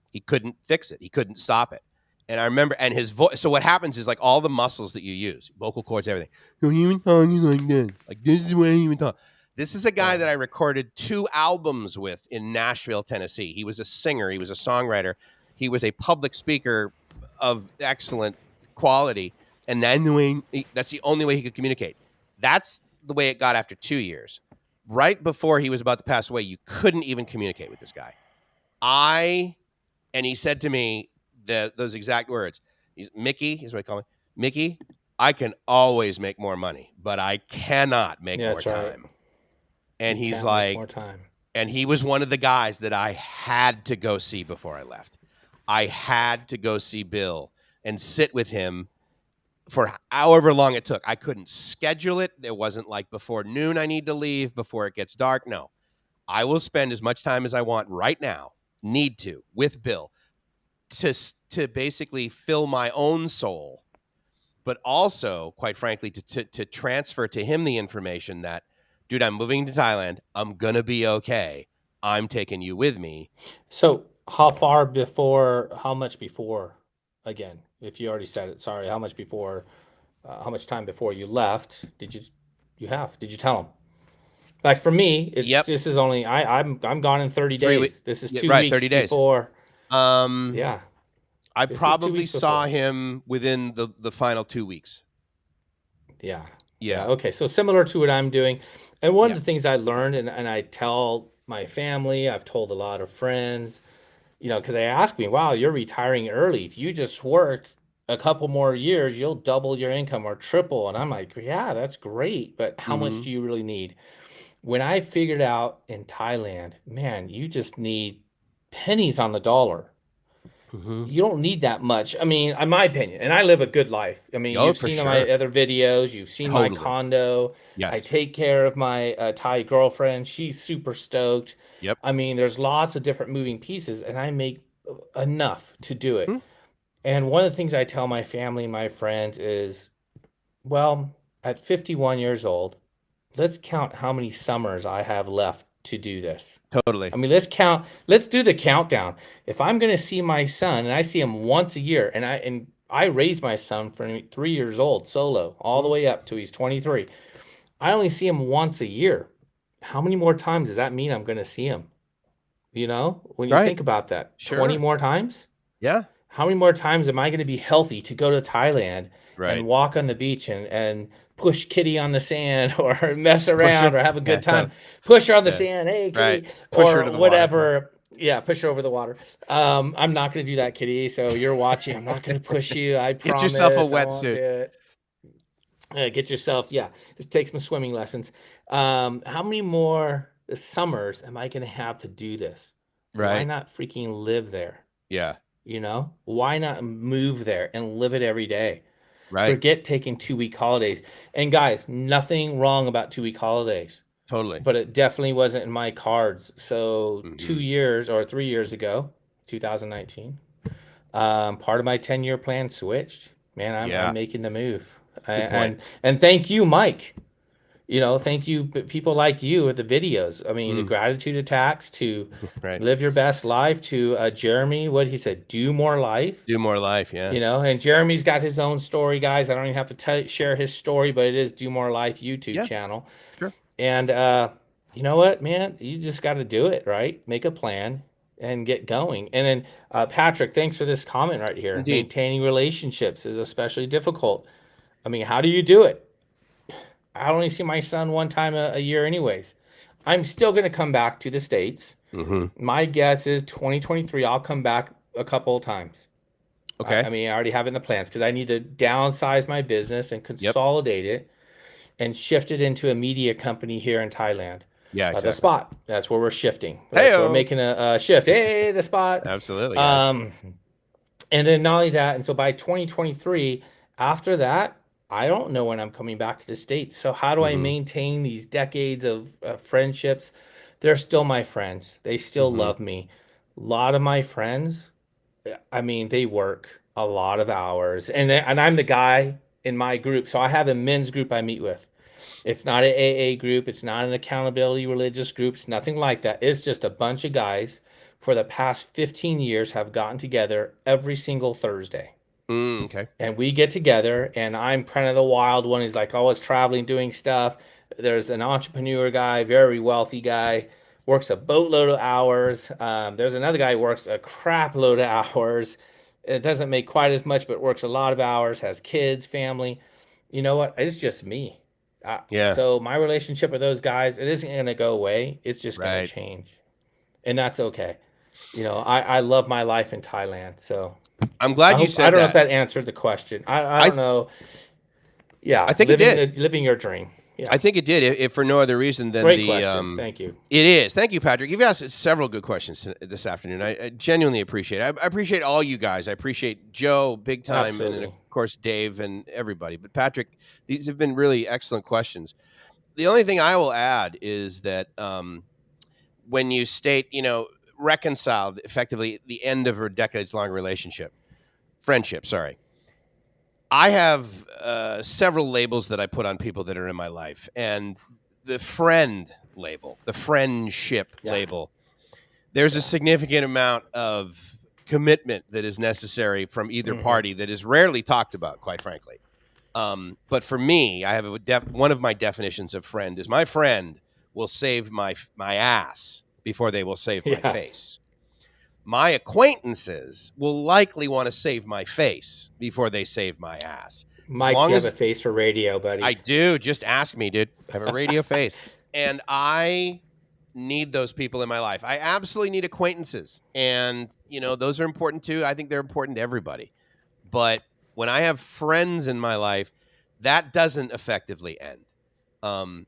A: He couldn't fix it. He couldn't stop it. And I remember, and his voice, so what happens is like all the muscles that you use, vocal cords, everything. Don't even talk like this. Like this is the way he even talk. This is a guy that I recorded 2 albums with in Nashville, Tennessee. He was a singer. He was a songwriter. He was a public speaker of excellent quality. And then that's the only way he could communicate. That's the way it got after 2 years. Right before he was about to pass away, you couldn't even communicate with this guy. And he said to me, those exact words. Mickey, he's what I call me. Mickey, I can always make more money, but I cannot make more time. Right. And he's like, more time. And he was one of the guys that I had to go see before I left. I had to go see Bill and sit with him for however long it took. I couldn't schedule it. There wasn't like before noon I need to leave, before it gets dark. No, I will spend as much time as I want right now, need to, with Bill. To basically fill my own soul, but also, quite frankly, to transfer to him the information that, dude, I'm moving to Thailand. I'm going to be okay. I'm taking you with me.
B: So how much before, again, if you already said it, sorry, how much time before you left did you tell him? Like for me, this is only, I'm gone in 30 days. This is 2 weeks
A: 30 days.
B: Before.
A: I probably saw him within the final 2 weeks.
B: Yeah. Okay. So similar to what I'm doing. And one of the things I learned, and I tell my family, I've told a lot of friends, because they ask me, wow, you're retiring early. If you just work a couple more years, you'll double your income or triple. And I'm like, yeah, that's great. But how much do you really need? When I figured out in Thailand, man, you just need pennies on the dollar. You don't need that much. I mean, in my opinion, and I live a good life. I mean, you've seen my other videos. You've seen my condo. Yes. I take care of my Thai girlfriend. She's super stoked.
A: Yep.
B: I mean, there's lots of different moving pieces, and I make enough to do it. And one of the things I tell my family and my friends is, well, at 51 years old, let's count how many summers I have left to do this.
A: Totally.
B: I mean, let's do the countdown. If I'm going to see my son, and I see him once a year, and I raised my son from 3 years old solo all the way up to he's 23. I only see him once a year. How many more times does that mean I'm going to see him? When you think about that, 20 more times?
A: Yeah.
B: How many more times am I going to be healthy to go to Thailand and walk on the beach and push Kitty on the sand or mess around or have a good time? Push her on the sand. Hey, Kitty.
A: Push her to the
B: whatever. Water. Yeah, push her over the water. I'm not going to do that, Kitty. So you're watching. I'm not going to push you. I promise.
A: Get yourself a wetsuit.
B: Get yourself, just take some swimming lessons. How many more summers am I going to have to do this?
A: Right.
B: Why not freaking live there?
A: Yeah.
B: Why not move there and live it every day?
A: Right.
B: Forget taking 2-week holidays. And guys, nothing wrong about 2-week holidays.
A: Totally.
B: But it definitely wasn't in my cards. So 2 years or 3 years ago, 2019, part of my 10-year plan switched. Man, I'm making the move. And thank you, Mike. thank you, people like you with the videos. I mean, the gratitude attacks to
A: right.
B: live your best life to Jeremy, what he said, do more life.
A: Do more life, yeah.
B: And Jeremy's got his own story, guys. I don't even have to share his story, but it is Do More Life YouTube channel.
A: Sure.
B: And you know what, man? You just got to do it, right? Make a plan and get going. And then Patrick, thanks for this comment right here.
A: Indeed.
B: Maintaining relationships is especially difficult. I mean, how do you do it? I only see my son one time a year anyways. I'm still going to come back to the States. My guess is 2023, I'll come back a couple of times.
A: Okay.
B: I mean, I already have it in the plans because I need to downsize my business and consolidate it and shift it into a media company here in Thailand.
A: Yeah, exactly.
B: The Spot. That's where we're shifting. So we're making a shift. Hey, the Spot.
A: Absolutely. Guys.
B: And then not only that, and so by 2023, after that, I don't know when I'm coming back to the States. So how do I maintain these decades of friendships? They're still my friends. They still love me. A lot of my friends, I mean, they work a lot of hours. And I'm the guy in my group. So I have a men's group I meet with. It's not an AA group. It's not an accountability religious group. It's nothing like that. It's just a bunch of guys for the past 15 years have gotten together every single Thursday.
A: Okay.
B: And we get together, and I'm kind of the wild one. He's like always traveling, doing stuff. There's an entrepreneur guy, very wealthy guy, works a boatload of hours. There's another guy who works a crap load of hours. It doesn't make quite as much, but works a lot of hours, has kids, family. You know what? It's just me. So my relationship with those guys, it isn't going to go away. It's just going to change. And that's okay. I love my life in Thailand, so...
A: I'm glad you said that.
B: I don't know if that answered the question. I don't know. Yeah,
A: I think it did.
B: Living your dream. Yeah.
A: I think it did, if for no other reason than
B: Great question. Thank you.
A: It is. Thank you, Patrick. You've asked several good questions this afternoon. I genuinely appreciate it. I appreciate all you guys. I appreciate Joe big time,
B: Absolutely.
A: and then, of course, Dave and everybody. But, Patrick, these have been really excellent questions. The only thing I will add is that when you state, reconciled, effectively, the end of a decades-long friendship, sorry. I have several labels that I put on people that are in my life. And the friend label, the friendship label, there's a significant amount of commitment that is necessary from either party that is rarely talked about, quite frankly. But for me, I have one of my definitions of friend is my friend will save my ass before they will save my face. My acquaintances will likely want to save my face before they save my ass.
B: Mike, you have a face for radio, buddy.
A: I do. Just ask me, dude. I have a radio face. And I need those people in my life. I absolutely need acquaintances. And, those are important too. I think they're important to everybody. But when I have friends in my life, that doesn't effectively end.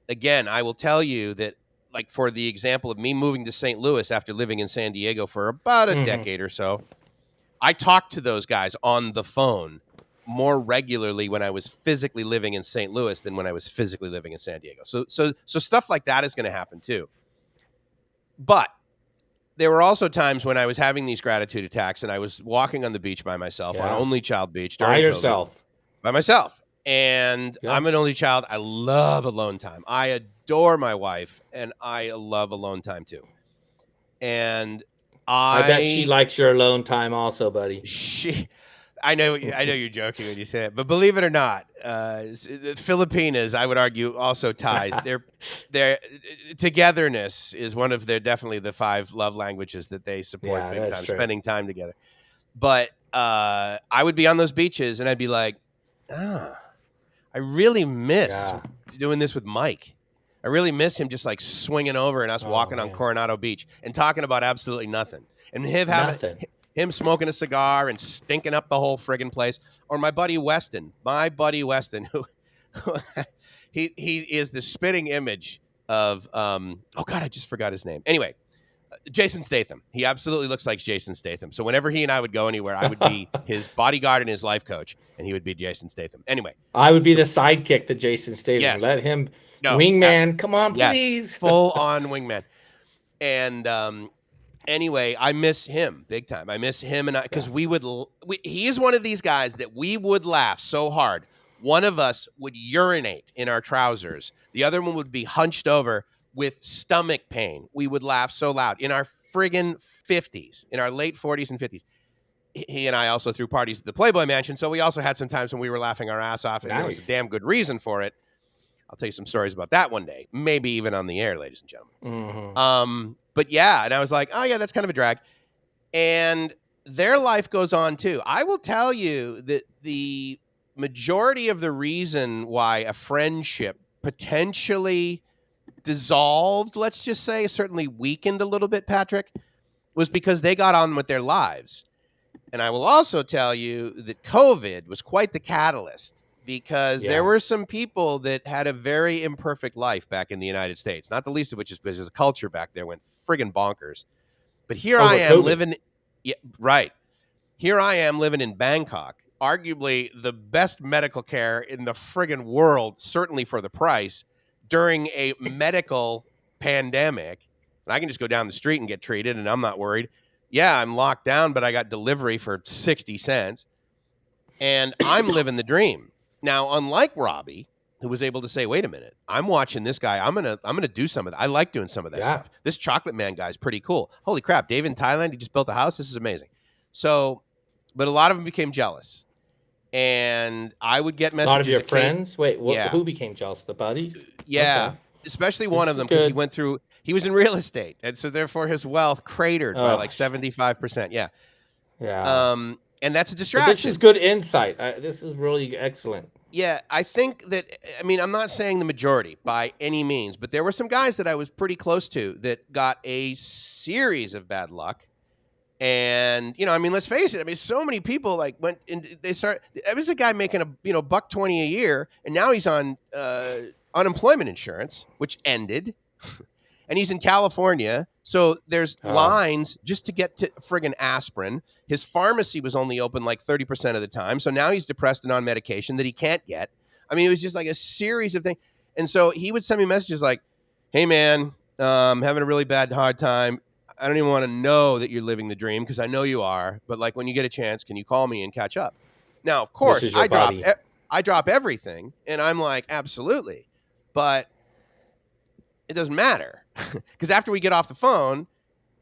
A: Again, I will tell you that, like, for the example of me moving to St. Louis after living in San Diego for about a decade or so, I talked to those guys on the phone more regularly when I was physically living in St. Louis than when I was physically living in San Diego. So stuff like that is going to happen too. But there were also times when I was having these gratitude attacks and I was walking on the beach by myself, on Only Child Beach.
B: By yourself.
A: By myself. And I'm an only child. I love alone time. I adore my wife, and I love alone time too. And I
B: bet she likes your alone time also, buddy.
A: I know you're joking when you say it, but believe it or not, the Filipinas, I would argue, also ties. Their togetherness is one of definitely the 5 love languages that they support big time, spending time together. But I would be on those beaches, and I'd be like, I really miss doing this with Mike. I really miss him just like swinging over and us walking on Coronado Beach and talking about absolutely nothing. And him smoking a cigar and stinking up the whole friggin' place. Or my buddy Weston, who he is the spitting image of, I just forgot his name. Anyway, Jason Statham. He absolutely looks like Jason Statham. So whenever he and I would go anywhere, I would be his bodyguard and his life coach, and he would be Jason Statham. Anyway.
B: I would be the sidekick to Jason Statham. Yes. Let him, wingman, come on, please.
A: Yes, full-on wingman. And anyway, I miss him big time. I miss him and I, because he is one of these guys that we would laugh so hard One of us would urinate in our trousers. The other one would be hunched over with stomach pain. We would laugh so loud in our friggin' 50s, in our late 40s and 50s. He and I also threw parties at the Playboy Mansion, so we also had some times when we were laughing our ass off, and there was a damn good reason for it. I'll tell you some stories about that one day, maybe even on the air, ladies and gentlemen. But yeah, and I was like, oh yeah, that's kind of a drag. And their life goes on too. I will tell you that the majority of the reason why a friendship potentially dissolved, let's just say, certainly weakened a little bit, Patrick, was because they got on with their lives. And I will also tell you that COVID was quite the catalyst, because there were some people that had a very imperfect life back in the United States, not the least of which is because the culture back there went friggin' bonkers. But here I am living, here I am living in Bangkok, arguably the best medical care in the friggin' world, certainly for the price, during a medical pandemic. And I can just go down the street and get treated, and I'm not worried. Yeah, I'm locked down, but I got delivery for 60 cents. And I'm living the dream. Now, unlike Robbie, who was able to say, wait a minute, I'm watching this guy. I'm gonna do some of that. I like doing some of that stuff. This chocolate man guy is pretty cool. Holy crap, Dave in Thailand, he just built a house. This is amazing. So, but a lot of them became jealous. And I would get messages.
B: A lot of your friends? Wait, who became jealous? The buddies?
A: Yeah. Okay. Especially one of them, because he was in real estate. And so therefore his wealth cratered by like 75%. Yeah.
B: Yeah.
A: And that's a distraction.
B: But this is good insight. This is really excellent.
A: Yeah, I think that, I mean, I'm not saying the majority by any means, but there were some guys that I was pretty close to that got a series of bad luck. And, you know, I mean, let's face it. I mean, so many people like went and there was a guy making $120 a year, and now he's on unemployment insurance, which ended. And he's in California, so there's lines just to get to friggin' aspirin. His pharmacy was only open like 30% of the time, so now he's depressed and on medication that he can't get. I mean, it was just like a series of things. And so he would send me messages like, hey, man, having a really hard time. I don't even want to know that you're living the dream, because I know you are. But like, when you get a chance, can you call me and catch up? Now, of course, I drop everything, and I'm like, absolutely. But it doesn't matter, because after we get off the phone,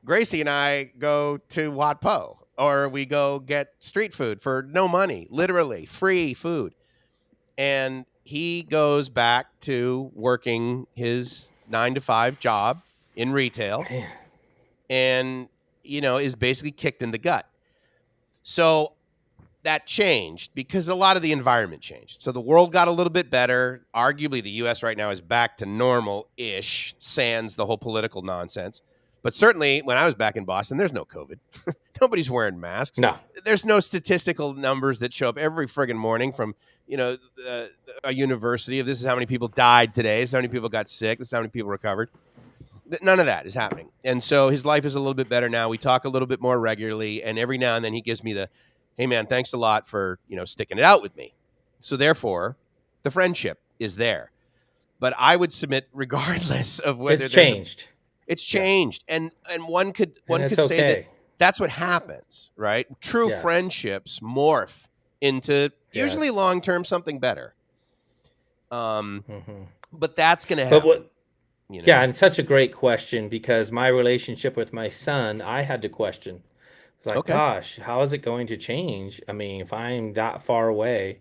A: Gracie and I go to Wat Po, or we go get street food for no money, literally free food. And he goes back to working his 9-to-5 job in retail. Man. And, you know, is basically kicked in the gut. So that changed because a lot of the environment changed. So the world got a little bit better. Arguably, the U.S. right now is back to normal-ish, sans the whole political nonsense. But certainly, when I was back in Boston, there's no COVID. Nobody's wearing masks.
B: No.
A: There's no statistical numbers that show up every friggin' morning from, you know, a university of this is how many people died today, this is how many people got sick, this is how many people recovered. None of that is happening. And so his life is a little bit better now. We talk a little bit more regularly, and every now and then he gives me the, hey, man, thanks a lot for, you know, sticking it out with me. So therefore, the friendship is there. But I would submit, regardless of whether
B: it's changed.
A: It's changed. And one could say that that's what happens, right? True friendships morph into usually long-term something better. But that's going to happen. You know?
B: Yeah, and such a great question, because my relationship with my son, I had to question. It's like, gosh, how is it going to change? I mean, if I'm that far away,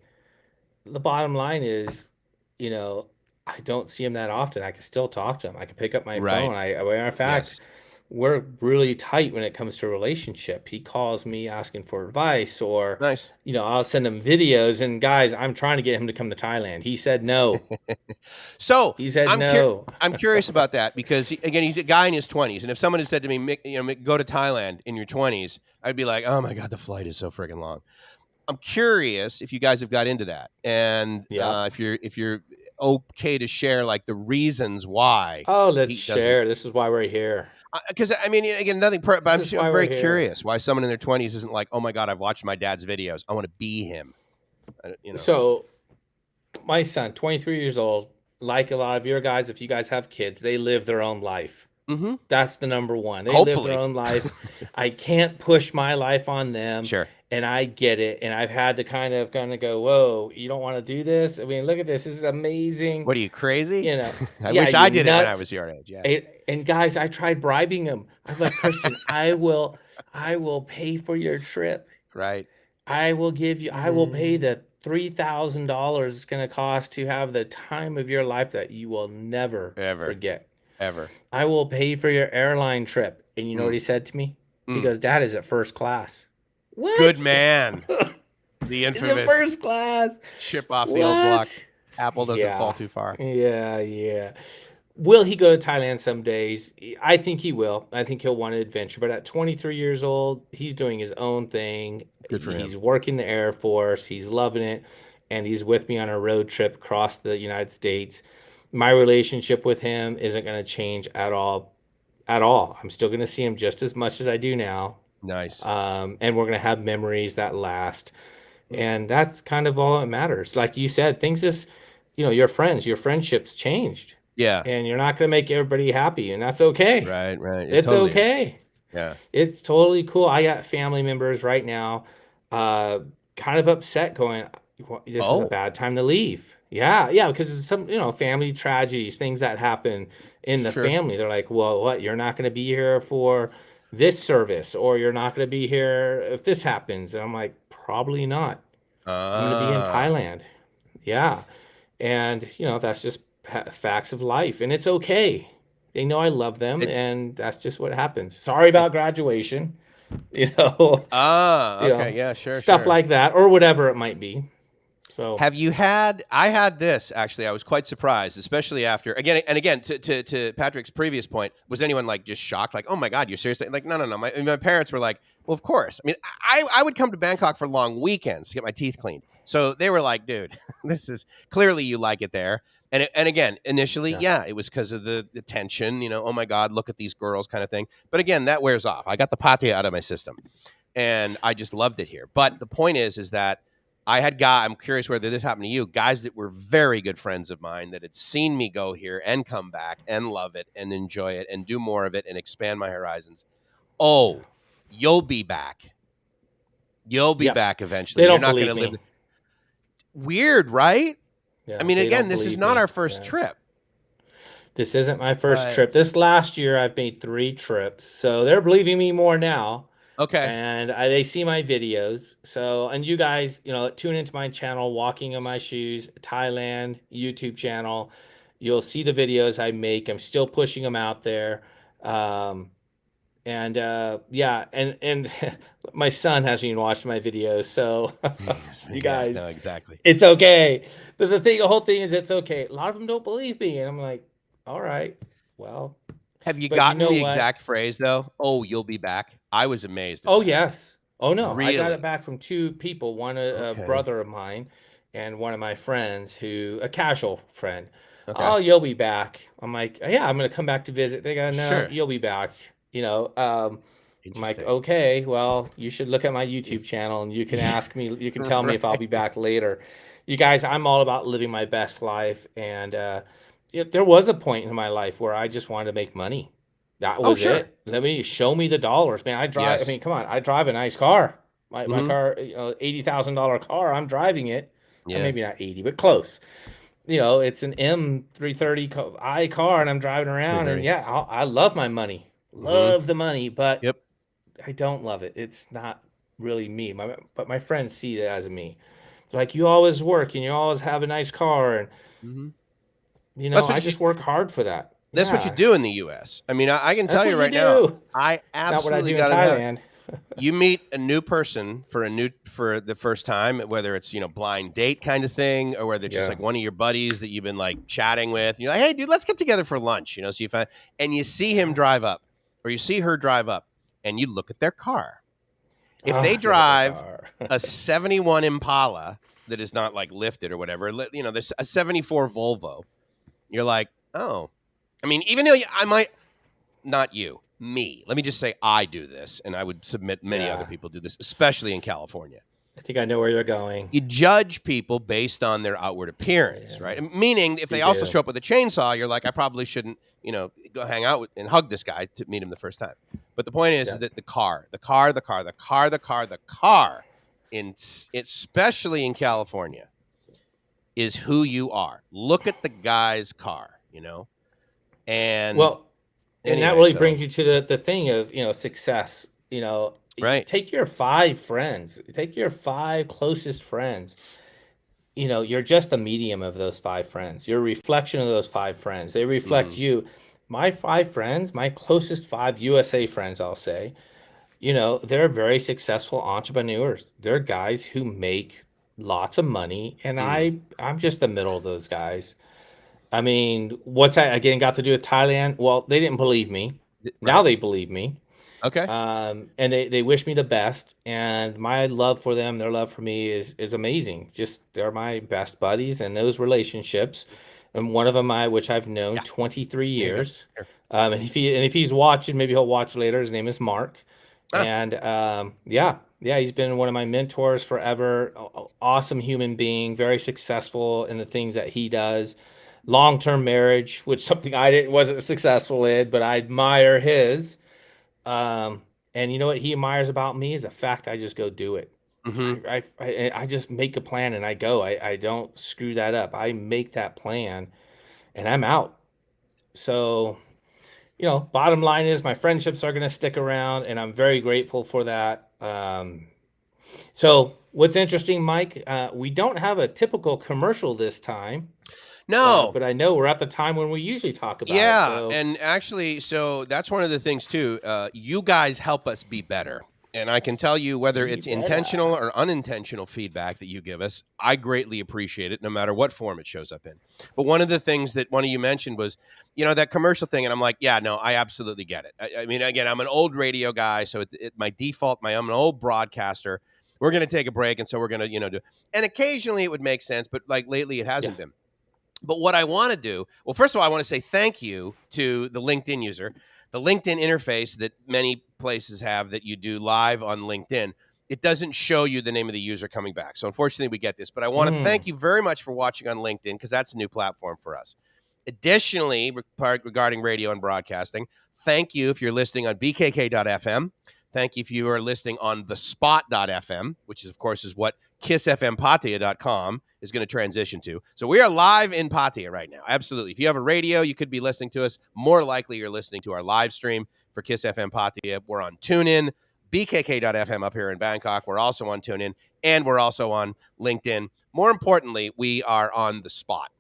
B: the bottom line is, you know, I don't see him that often. I can still talk to him. I can pick up my phone. Matter of fact, we're really tight when it comes to a relationship. He calls me asking for advice, or, you know, I'll send him videos. And guys, I'm trying to get him to come to Thailand. He said no.
A: So
B: he said no.
A: I'm curious about that, because again, he's a guy in his 20s. And if someone had said to me, you know, go to Thailand in your 20s, I'd be like, oh my God, the flight is so friggin' long. I'm curious if you guys have got into that, and if you're okay to share like the reasons why.
B: Oh, let's share. This is why we're here.
A: Because I mean, again, but I'm very curious why someone in their 20s isn't like, oh my God, I've watched my dad's videos, I want to be him. You know.
B: So my son, 23 years old, like a lot of your guys, if you guys have kids, they live their own life.
A: Mm-hmm.
B: That's the number one. They live their
A: Hopefully.
B: own life. I can't push my life on them.
A: Sure.
B: And I get it. And I've had to kind of go, whoa, you don't want to do this? I mean, look at this. This is amazing.
A: What are you, crazy?
B: You know,
A: I
B: yeah,
A: wish I
B: you
A: did it when I
B: nuts.
A: was your age. Yeah.
B: And guys, I tried bribing them. I'm like, Christian, I will pay for your trip.
A: Right.
B: I will pay the $3,000 it's going to cost to have the time of your life that you will never forget.
A: Ever.
B: I will pay for your airline trip. And you know what he said to me? He goes, Dad, is it first class? What?
A: Good man. The infamous
B: is it first class?
A: Chip off the old block. Apple doesn't fall too far.
B: Yeah. Will he go to Thailand some days? I think he will. I think he'll want to adventure. But at 23 years old, he's doing his own thing.
A: Good for him.
B: He's working the Air Force. He's loving it. And he's with me on a road trip across the United States. My relationship with him isn't going to change at all. I'm still going to see him just as much as I do now.
A: Nice.
B: And we're going to have memories that last. And that's kind of all that matters. Like you said, things just, your friendships changed.
A: Yeah.
B: And you're not going to make everybody happy, and that's okay.
A: Right.
B: It's totally okay.
A: Yeah.
B: It's totally cool. I got family members right now kind of upset going, this is a bad time to leave. Yeah, because it's some, family tragedies, things that happen in the family. They're like, well, what? You're not going to be here for this service, or you're not going to be here if this happens. And I'm like, probably not. I'm going to be in Thailand. Yeah. And, that's just facts of life, and it's okay. They know I love them, and that's just what happens. Sorry about graduation,
A: okay, yeah, sure,
B: stuff like that, or whatever it might be. So
A: have you had? I had this actually. I was quite surprised, especially after again to Patrick's previous point. Was anyone like just shocked, like, oh my God, you're seriously like, no. My parents were like, well, of course. I mean, I would come to Bangkok for long weekends to get my teeth cleaned, so they were like, dude, this is clearly you like it there. And again, initially, it was because of the tension, oh my God, look at these girls kind of thing. But again, that wears off. I got the pate out of my system, and I just loved it here. But the point is that I had I'm curious whether this happened to you, guys that were very good friends of mine that had seen me go here and come back and love it and enjoy it and do more of it and expand my horizons. Oh, you'll be back. You'll be back eventually.
B: You're
A: not going to live. Weird, right?
B: Yeah,
A: I mean, again, this is not our first trip.
B: This isn't my first trip. This last year, I've made 3 trips. So they're believing me more now.
A: Okay.
B: And they see my videos. So, and you guys, tune into my channel, Walking in My Shoes, Thailand YouTube channel. You'll see the videos I make. I'm still pushing them out there. And my son hasn't even watched my videos, so you guys,
A: no, exactly.
B: It's okay. But the whole thing is, it's okay. A lot of them don't believe me, and I'm like, all right, well.
A: Have you gotten the exact phrase though? Oh, you'll be back. I was amazed.
B: Oh, yes. Oh no,
A: really?
B: I got it back from 2 people. One a brother of mine, and one of my friends, a casual friend. Okay. Oh, you'll be back. I'm like, yeah, I'm gonna come back to visit. They go, no, you'll be back. I'm like, okay, well, you should look at my YouTube channel and you can ask me, you can tell me if I'll be back later. You guys, I'm all about living my best life. And there was a point in my life where I just wanted to make money. That was it. Show me the dollars, man. I drive. Yes. I mean, come on. I drive a nice car. My car, $80,000 car. I'm driving it. Yeah. Maybe not 80, but close. It's an M330i car, and I'm driving around. And I love my money. Love the money, but I don't love it. It's not really me. But my friends see it as me. They're like, you always work and you always have a nice car, and I just work hard for that.
A: That's what you do in the U.S. I mean, I can tell you right now, I absolutely got it. You meet a new person for the first time, whether it's blind date kind of thing, or whether it's just like one of your buddies that you've been like chatting with. And you're like, hey, dude, let's get together for lunch. So you find, and you see him drive up. Or you see her drive up, and you look at their car. If they drive a 71 Impala that is not like lifted or whatever, there's a 74 Volvo, you're like, oh. I mean, even though I might, not you, me. Let me just say I do this, and I would submit many other people do this, especially in California.
B: I think I know where you're going.
A: You judge people based on their outward appearance, right? Meaning, if they also show up with a chainsaw, you're like, I probably shouldn't, go hang out with and hug this guy to meet him the first time. But the point is that the car, especially in California, is who you are. Look at the guy's car, and
B: and that really brings you to the thing of success.
A: Right.
B: Take your 5 friends, take your 5 closest friends. You're just the medium of those 5 friends. You're a reflection of those 5 friends. They reflect you. My 5 friends, my closest 5 USA friends, I'll say, they're very successful entrepreneurs. They're guys who make lots of money, and I'm just the middle of those guys. I mean, what's that again got to do with Thailand? Well, they didn't believe me. Right. Now they believe me.
A: Okay.
B: And they wish me the best, and my love for them, their love for me is amazing. Just they're my best buddies, and those relationships, and one of them which I've known 23 years. And if he's watching, maybe he'll watch later. His name is Mark. And he's been one of my mentors forever. Awesome human being, very successful in the things that he does. Long-term marriage, which something I wasn't successful in, but I admire his. And you know what he admires about me is the fact I just go do it. I just make a plan and I go. I don't screw that up. I make that plan and I'm out. So, bottom line is my friendships are going to stick around, and I'm very grateful for that. So what's interesting, Mike, we don't have a typical commercial this time.
A: No,
B: but I know we're at the time when we usually talk about it.
A: So. And actually, so that's one of the things too. You guys help us be better. And I can tell you, whether it's intentional or unintentional feedback that you give us, I greatly appreciate it, no matter what form it shows up in. But one of the things that one of you mentioned was, that commercial thing. And I'm like, yeah, no, I absolutely get it. I mean, again, I'm an old radio guy. So my default, I'm an old broadcaster. We're going to take a break. And so we're going to, do. And occasionally it would make sense. But like lately it hasn't been. But what I want to do, well, first of all, I want to say thank you to the LinkedIn user. The LinkedIn interface that many places have that you do live on LinkedIn, it doesn't show you the name of the user coming back. So unfortunately, we get this. But I want to thank you very much for watching on LinkedIn, because that's a new platform for us. Additionally, regarding radio and broadcasting, thank you if you're listening on bkk.fm. Thank you if you are listening on thespot.fm, which is, of course, is what kissfmpatia.com is going to transition to. So we are live in Pattaya right now. Absolutely. If you have a radio, you could be listening to us. More likely you're listening to our live stream for Kiss FM Pattaya. We're on TuneIn, bkk.fm up here in Bangkok. We're also on TuneIn, and we're also on LinkedIn. More importantly, we are on The Spot.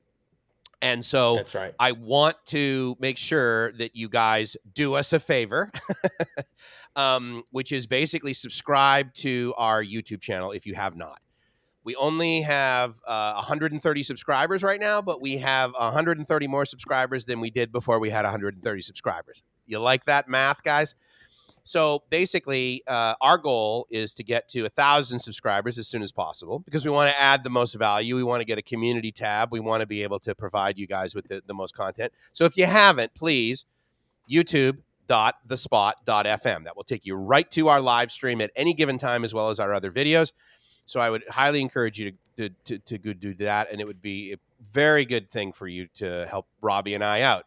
A: And so
B: that's right.
A: I want to make sure that you guys do us a favor, which is basically subscribe to our YouTube channel if you have not. We only have 130 subscribers right now, but we have 130 more subscribers than we did before we had 130 subscribers. You like that math, guys? So basically, our goal is to get to 1,000 subscribers as soon as possible, because we want to add the most value. We want to get a community tab. We want to be able to provide you guys with the most content. So if you haven't, please, youtube.thespot.fm. That will take you right to our live stream at any given time, as well as our other videos. So I would highly encourage you to go do that, and it would be a very good thing for you to help Robbie and I out.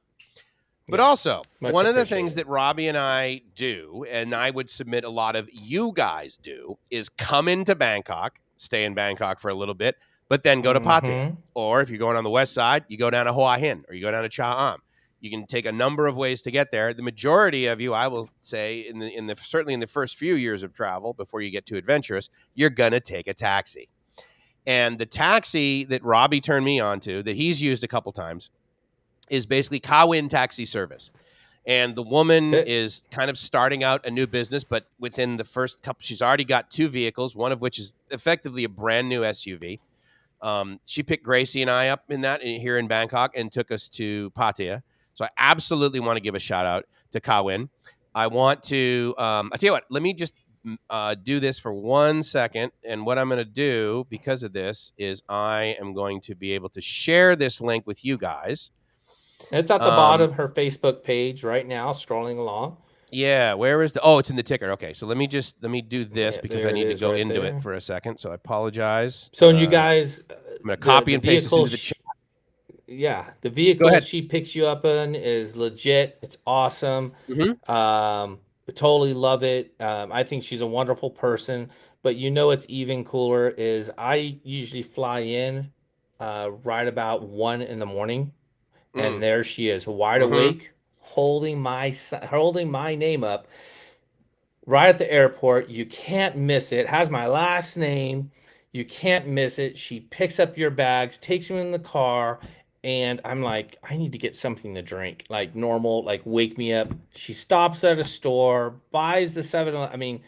A: But also, one of the things that Robbie and I do, and I would submit a lot of you guys do, is come into Bangkok, stay in Bangkok for a little bit, but then go to Pattaya. Or if you're going on the west side, you go down to Hua Hin, or you go down to Cha Am. You can take a number of ways to get there. The majority of you, I will say, certainly in the first few years of travel, before you get too adventurous, you're going to take a taxi. And the taxi that Robbie turned me on to, that he's used a couple times, is basically Kawin Taxi Service. And the woman is kind of starting out a new business, but within the first couple, she's already got 2 vehicles, one of which is effectively a brand new SUV. She picked Gracie and I up in that here in Bangkok and took us to Pattaya. So I absolutely want to give a shout out to Kawin. I want to, I'll tell you what, let me just do this for 1 second. And what I'm going to do because of this is I am going to be able to share this link with you guys.
B: It's at the bottom of her Facebook page right now, scrolling along.
A: Yeah, where is the? Oh, it's in the ticker. Okay, so let me do this because I need to go
B: right
A: into
B: there.
A: it for a second. So I apologize.
B: So you guys,
A: I'm gonna copy
B: the
A: and paste this
B: vehicle,
A: into the chat.
B: yeah, the
A: Go
B: vehicle
A: ahead.
B: she picks you up in is legit. It's awesome.
A: Mm-hmm.
B: Totally love it. I think she's a wonderful person. But you know what's even cooler is I usually fly in right about 1 in the morning, and there she is, wide
A: Mm-hmm.
B: awake, holding my name up right at the airport. You can't miss it. Has my last name. You can't miss it. She picks up your bags, takes you in the car, and I'm like, I need to get something to drink, like normal, like wake me up. She stops at a store, buys the 7. I mean,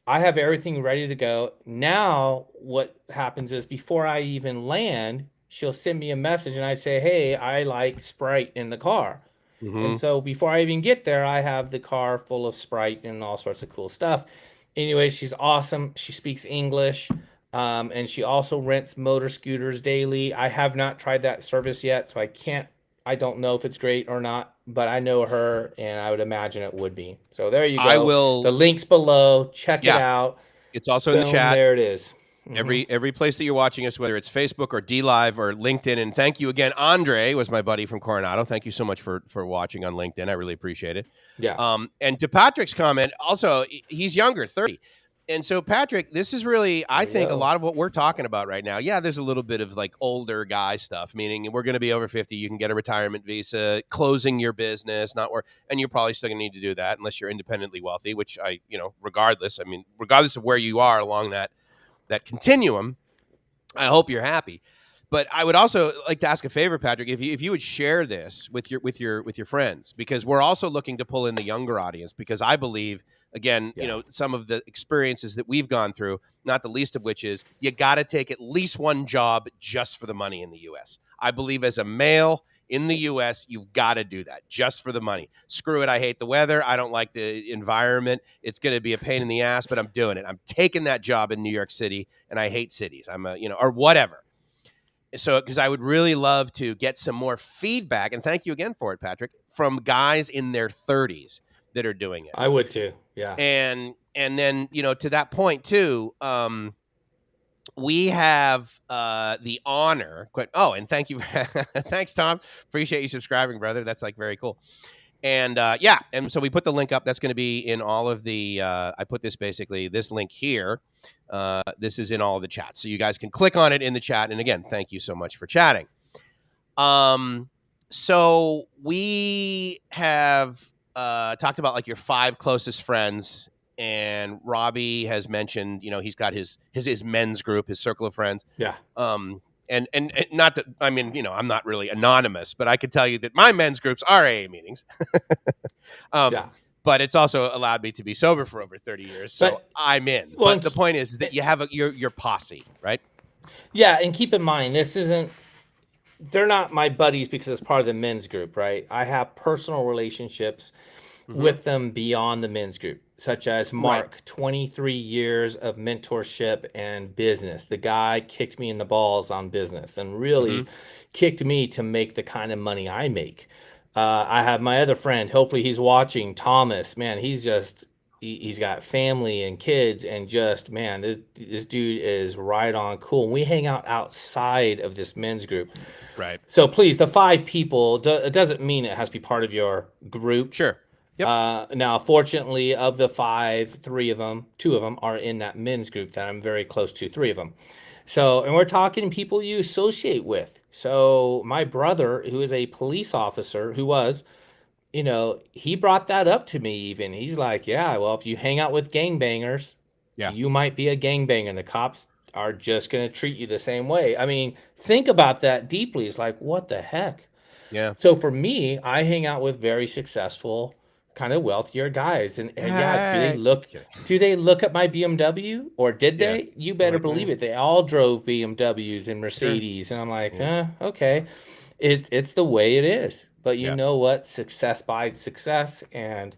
B: I have everything ready to go. Now, what happens is before I even land, she'll send me a message and I say, hey, I like Sprite in the car. And
A: Mm-hmm.
B: so before I even get there, I have the car full of Sprite and all sorts of cool stuff. Anyway, she's awesome. She speaks English. And she also rents motor scooters daily. I have not tried that service yet, so I don't know if it's great or not, but I know her and I would imagine it would be. So there you
A: I
B: go.
A: will.
B: The link's below. Check it
A: Yeah,
B: out.
A: it's also in the
B: Boom,
A: chat.
B: there it is.
A: Every place that you're watching us, whether it's Facebook or D Live or LinkedIn, and thank you again. Andre was my buddy from Coronado. Thank you so much for watching on LinkedIn. I really appreciate it.
B: Yeah.
A: And to Patrick's comment, also he's younger, 30. And so, Patrick, this is really, I think, a lot of what we're talking about right now. Yeah, there's a little bit of like older guy stuff, meaning we're going to be over 50. You can get a retirement visa, closing your business, not work, and you're probably still going to need to do that unless you're independently wealthy. Which regardless, regardless of where you are along that continuum, I hope you're happy. But I would also like to ask a favor, Patrick, if you would share this with your friends, because we're also looking to pull in the younger audience, because I believe, again, some of the experiences that we've gone through, not the least of which is you got to take at least one job just for the money in the U.S. I believe as a male in the U.S., you've got to do that just for the money. Screw it. I hate the weather. I don't like the environment. It's going to be a pain in the ass, but I'm doing it. I'm taking that job in New York City, and I hate cities. Or whatever. So, because I would really love to get some more feedback, and thank you again for it, Patrick, from guys in their 30s that are doing it.
B: I would too. Yeah.
A: And then, to that point too, we have the honor. And thank you. Thanks, Tom. Appreciate you subscribing, brother. That's like very cool. And and so we put the link up. That's going to be in all of the. I put this link here. This is in all of the chats, so you guys can click on it in the chat. And again, thank you so much for chatting. So we have talked about like your 5 closest friends. And Robbie has mentioned, he's got his men's group, his circle of friends.
B: Yeah.
A: And not that, I'm not really anonymous, but I could tell you that my men's groups are AA meetings. But it's also allowed me to be sober for over 30 years, so I'm in. Well, but the point is that you have your posse, right?
B: Yeah, and keep in mind, they're not my buddies because it's part of the men's group, right? I have personal relationships with them beyond the men's group, such as Mark, 23 years of mentorship and business. The guy kicked me in the balls on business and really kicked me to make the kind of money I make. I have my other friend, hopefully he's watching, Thomas. Man, he's got family and kids, and just, man, this dude is right on cool. And we hang out outside of this men's group.
A: Right.
B: So please, the 5 people, it doesn't mean it has to be part of your group.
A: Sure. Yep.
B: Now, fortunately, of the 5, 2 of them are in that men's group that I'm very close to, 3 of them. So, and we're talking people you associate with. So my brother, who is a police officer, he brought that up to me even. He's like, yeah, well, if you hang out with gangbangers, you might be a gangbanger. The cops are just going to treat you the same way. I mean, think about that deeply. It's like, what the heck?
A: Yeah.
B: So for me, I hang out with very successful, kind of wealthier guys, and do they look at my BMW, or did they? You better believe it. They all drove BMWs and Mercedes, and I'm like, okay, it's the way it is. But you know what? Success buys success, and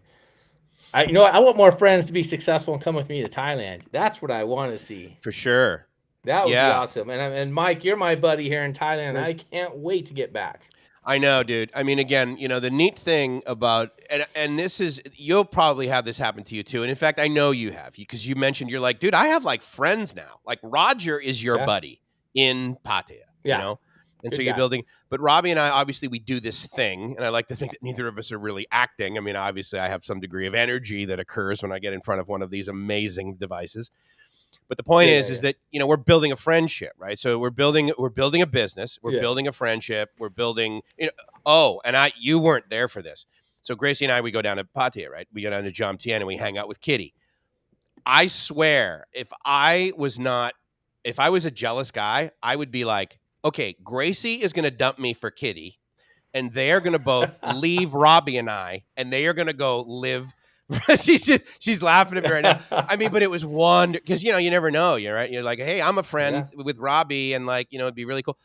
B: I want more friends to be successful and come with me to Thailand. That's what I want to see.
A: For sure.
B: That would be awesome. And Mike, you're my buddy here in Thailand. I can't wait to get back.
A: I know, dude. I mean, again, the neat thing about and this is you'll probably have this happen to you too. And in fact, I know you have because you mentioned you're like, dude, I have like friends now. Like Roger is your buddy in Pattaya, And so you're building, but Robbie and I, obviously we do this thing, and I like to think that neither of us are really acting. I mean, obviously I have some degree of energy that occurs when I get in front of one of these amazing devices. But the point is that, we're building a friendship, right? So we're building a business, we're building a friendship, we're building, you weren't there for this. So Gracie and I, we go down to Pattaya, right? We go down to Jom Tien and we hang out with Kitty. I swear, if I was a jealous guy, I would be like, okay, Gracie is going to dump me for Kitty, and they are going to both leave Robbie and I, and they are going to go live. she's laughing at me right now. I mean, but it was one because you never know. You're right. You're like, hey, I'm a friend with Robbie, and it'd be really cool.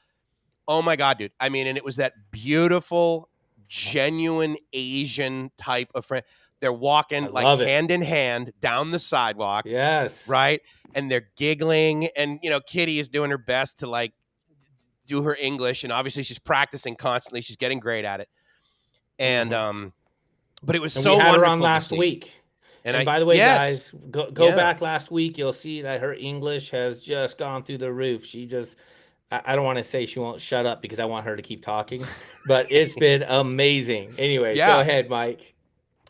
A: Oh my God, dude! I mean, and it was that beautiful, genuine Asian type of friend. They're walking hand in hand down the sidewalk.
B: Yes,
A: right, and they're giggling, and Kitty is doing her best to do her English, and obviously she's practicing constantly. She's getting great at it, and but it was so wonderful. We had her on
B: last week. And by the way, guys, go back last week. You'll see that her English has just gone through the roof. She just, I don't want to say she won't shut up because I want her to keep talking, but it's been amazing. Anyway, go ahead, Mike.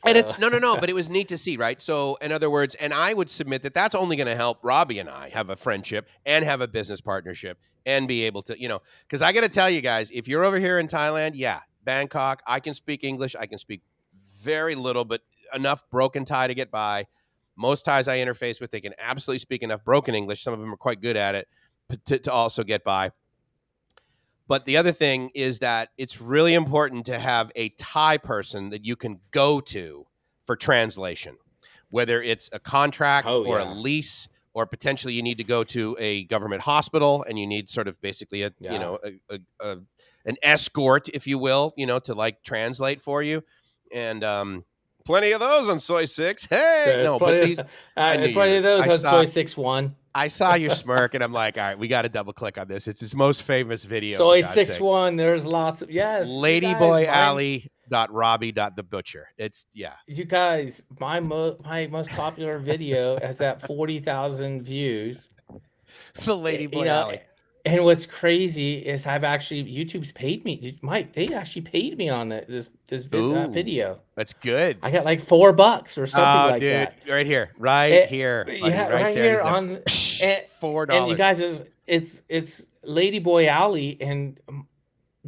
A: And it's no, but it was neat to see, right? So in other words, and I would submit that that's only going to help Robbie and I have a friendship and have a business partnership and be able to, because I got to tell you guys, if you're over here in Thailand, Bangkok, I can speak English. I can speak very little, but enough broken Thai to get by. Most Thais I interface with, they can absolutely speak enough broken English. Some of them are quite good at it to also get by. But the other thing is that it's really important to have a Thai person that you can go to for translation, whether it's a contract or a lease, or potentially you need to go to a government hospital and you need sort of basically an escort, if you will, to translate for you. And plenty of those on Soy 6. Hey,
B: plenty of those on Soy 6-1.
A: I saw your smirk, and I'm like, all right, we got to double click on this. It's his most famous video.
B: Soy 6-1. There's lots of
A: Ladyboyalley.robbie.thebutcher. It's
B: You guys, my most popular video has at 40,000 views.
A: The Ladyboy Alley.
B: And what's crazy is YouTube's paid me. Mike, they actually paid me on this video.
A: That's good.
B: I got like $4 or something that.
A: Right here. Right here.
B: Right here on
A: $4.
B: And you guys, it's Ladyboy Alley, and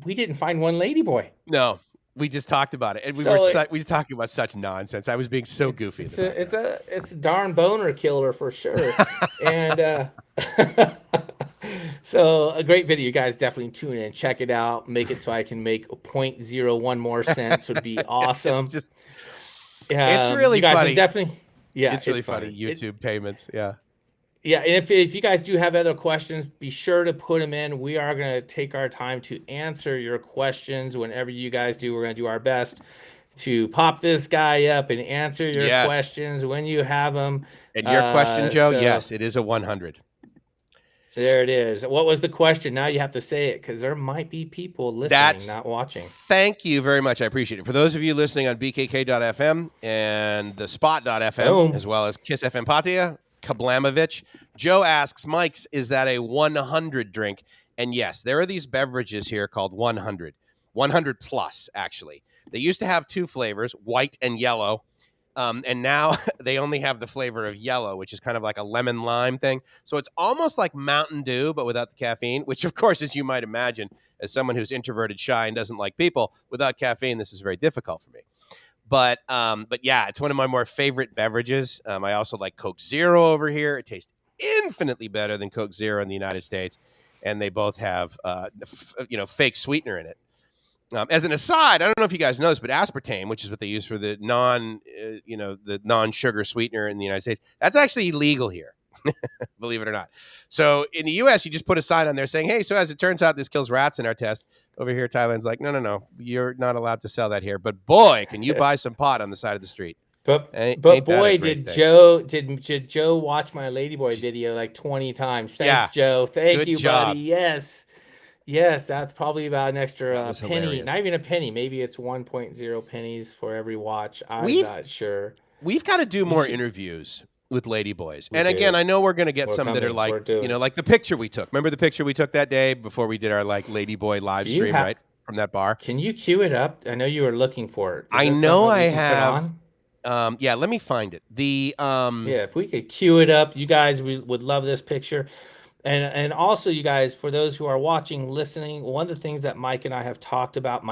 B: we didn't find one Ladyboy.
A: No. We just talked about it, and we were talking about such nonsense. I was being so goofy.
B: It's a darn boner killer for sure. And so a great video. You guys definitely tune in, check it out, make it so I can make 0.01 more cents would be awesome.
A: It's really funny.
B: Definitely,
A: it's really funny. YouTube payments,
B: Yeah, and if you guys do have other questions, be sure to put them in. We are going to take our time to answer your questions. Whenever you guys do, we're going to do our best to pop this guy up and answer your questions when you have them.
A: And your question, Joe, yes, it is a 100.
B: There it is. What was the question? Now you have to say it because there might be people listening, not watching.
A: Thank you very much. I appreciate it. For those of you listening on BKK.FM and the Spot.fm, as well as Kiss FM Pattaya, Kablamovich, Joe asks, Mike's, is that a 100 drink? And yes, there are these beverages here called 100 plus, actually. They used to have two flavors, white and yellow. And now they only have the flavor of yellow, which is kind of like a lemon lime thing. So it's almost like Mountain Dew, but without the caffeine, which, of course, as you might imagine, as someone who's introverted, shy, and doesn't like people, without caffeine, this is very difficult for me. But yeah, it's one of my more favorite beverages. I also like Coke Zero over here. It tastes infinitely better than Coke Zero in the United States. And they both have, fake sweetener in it. As an aside, I don't know if you guys know this, but aspartame, which is what they use for the non-sugar sweetener in the United States, that's actually illegal here, believe it or not. So in the U.S., you just put a sign on there saying, hey, so as it turns out, this kills rats in our test. Over here, Thailand's like, no, you're not allowed to sell that here. But boy, can you buy some pot on the side of the street.
B: But boy, did Joe watch my Ladyboy video like 20 times. Thanks, Joe. Thank you, buddy. Yes. Yes, that's probably about an extra
A: That was
B: penny.
A: hilarious.
B: Not even a penny. Maybe it's 1.0 pennies for every watch. I'm
A: We've
B: not sure.
A: we've got to do
B: We
A: more
B: should.
A: interviews with ladyboys.
B: We
A: And again,
B: do.
A: I know we're going to get
B: We're
A: some that are
B: coming.
A: like,
B: We're doing.
A: like the picture we took. Remember the picture we took that day before we did our like ladyboy live
B: Do you
A: stream,
B: have?
A: right? From that bar.
B: Can you cue it up? I know you were looking for it. Is
A: I
B: that
A: know
B: something
A: I
B: we can put
A: have.
B: on?
A: Yeah, let me find it.
B: Yeah, if we could cue it up, you guys would love this picture. And also, you guys, for those who are watching, listening, one of the things that Mike and I have talked about,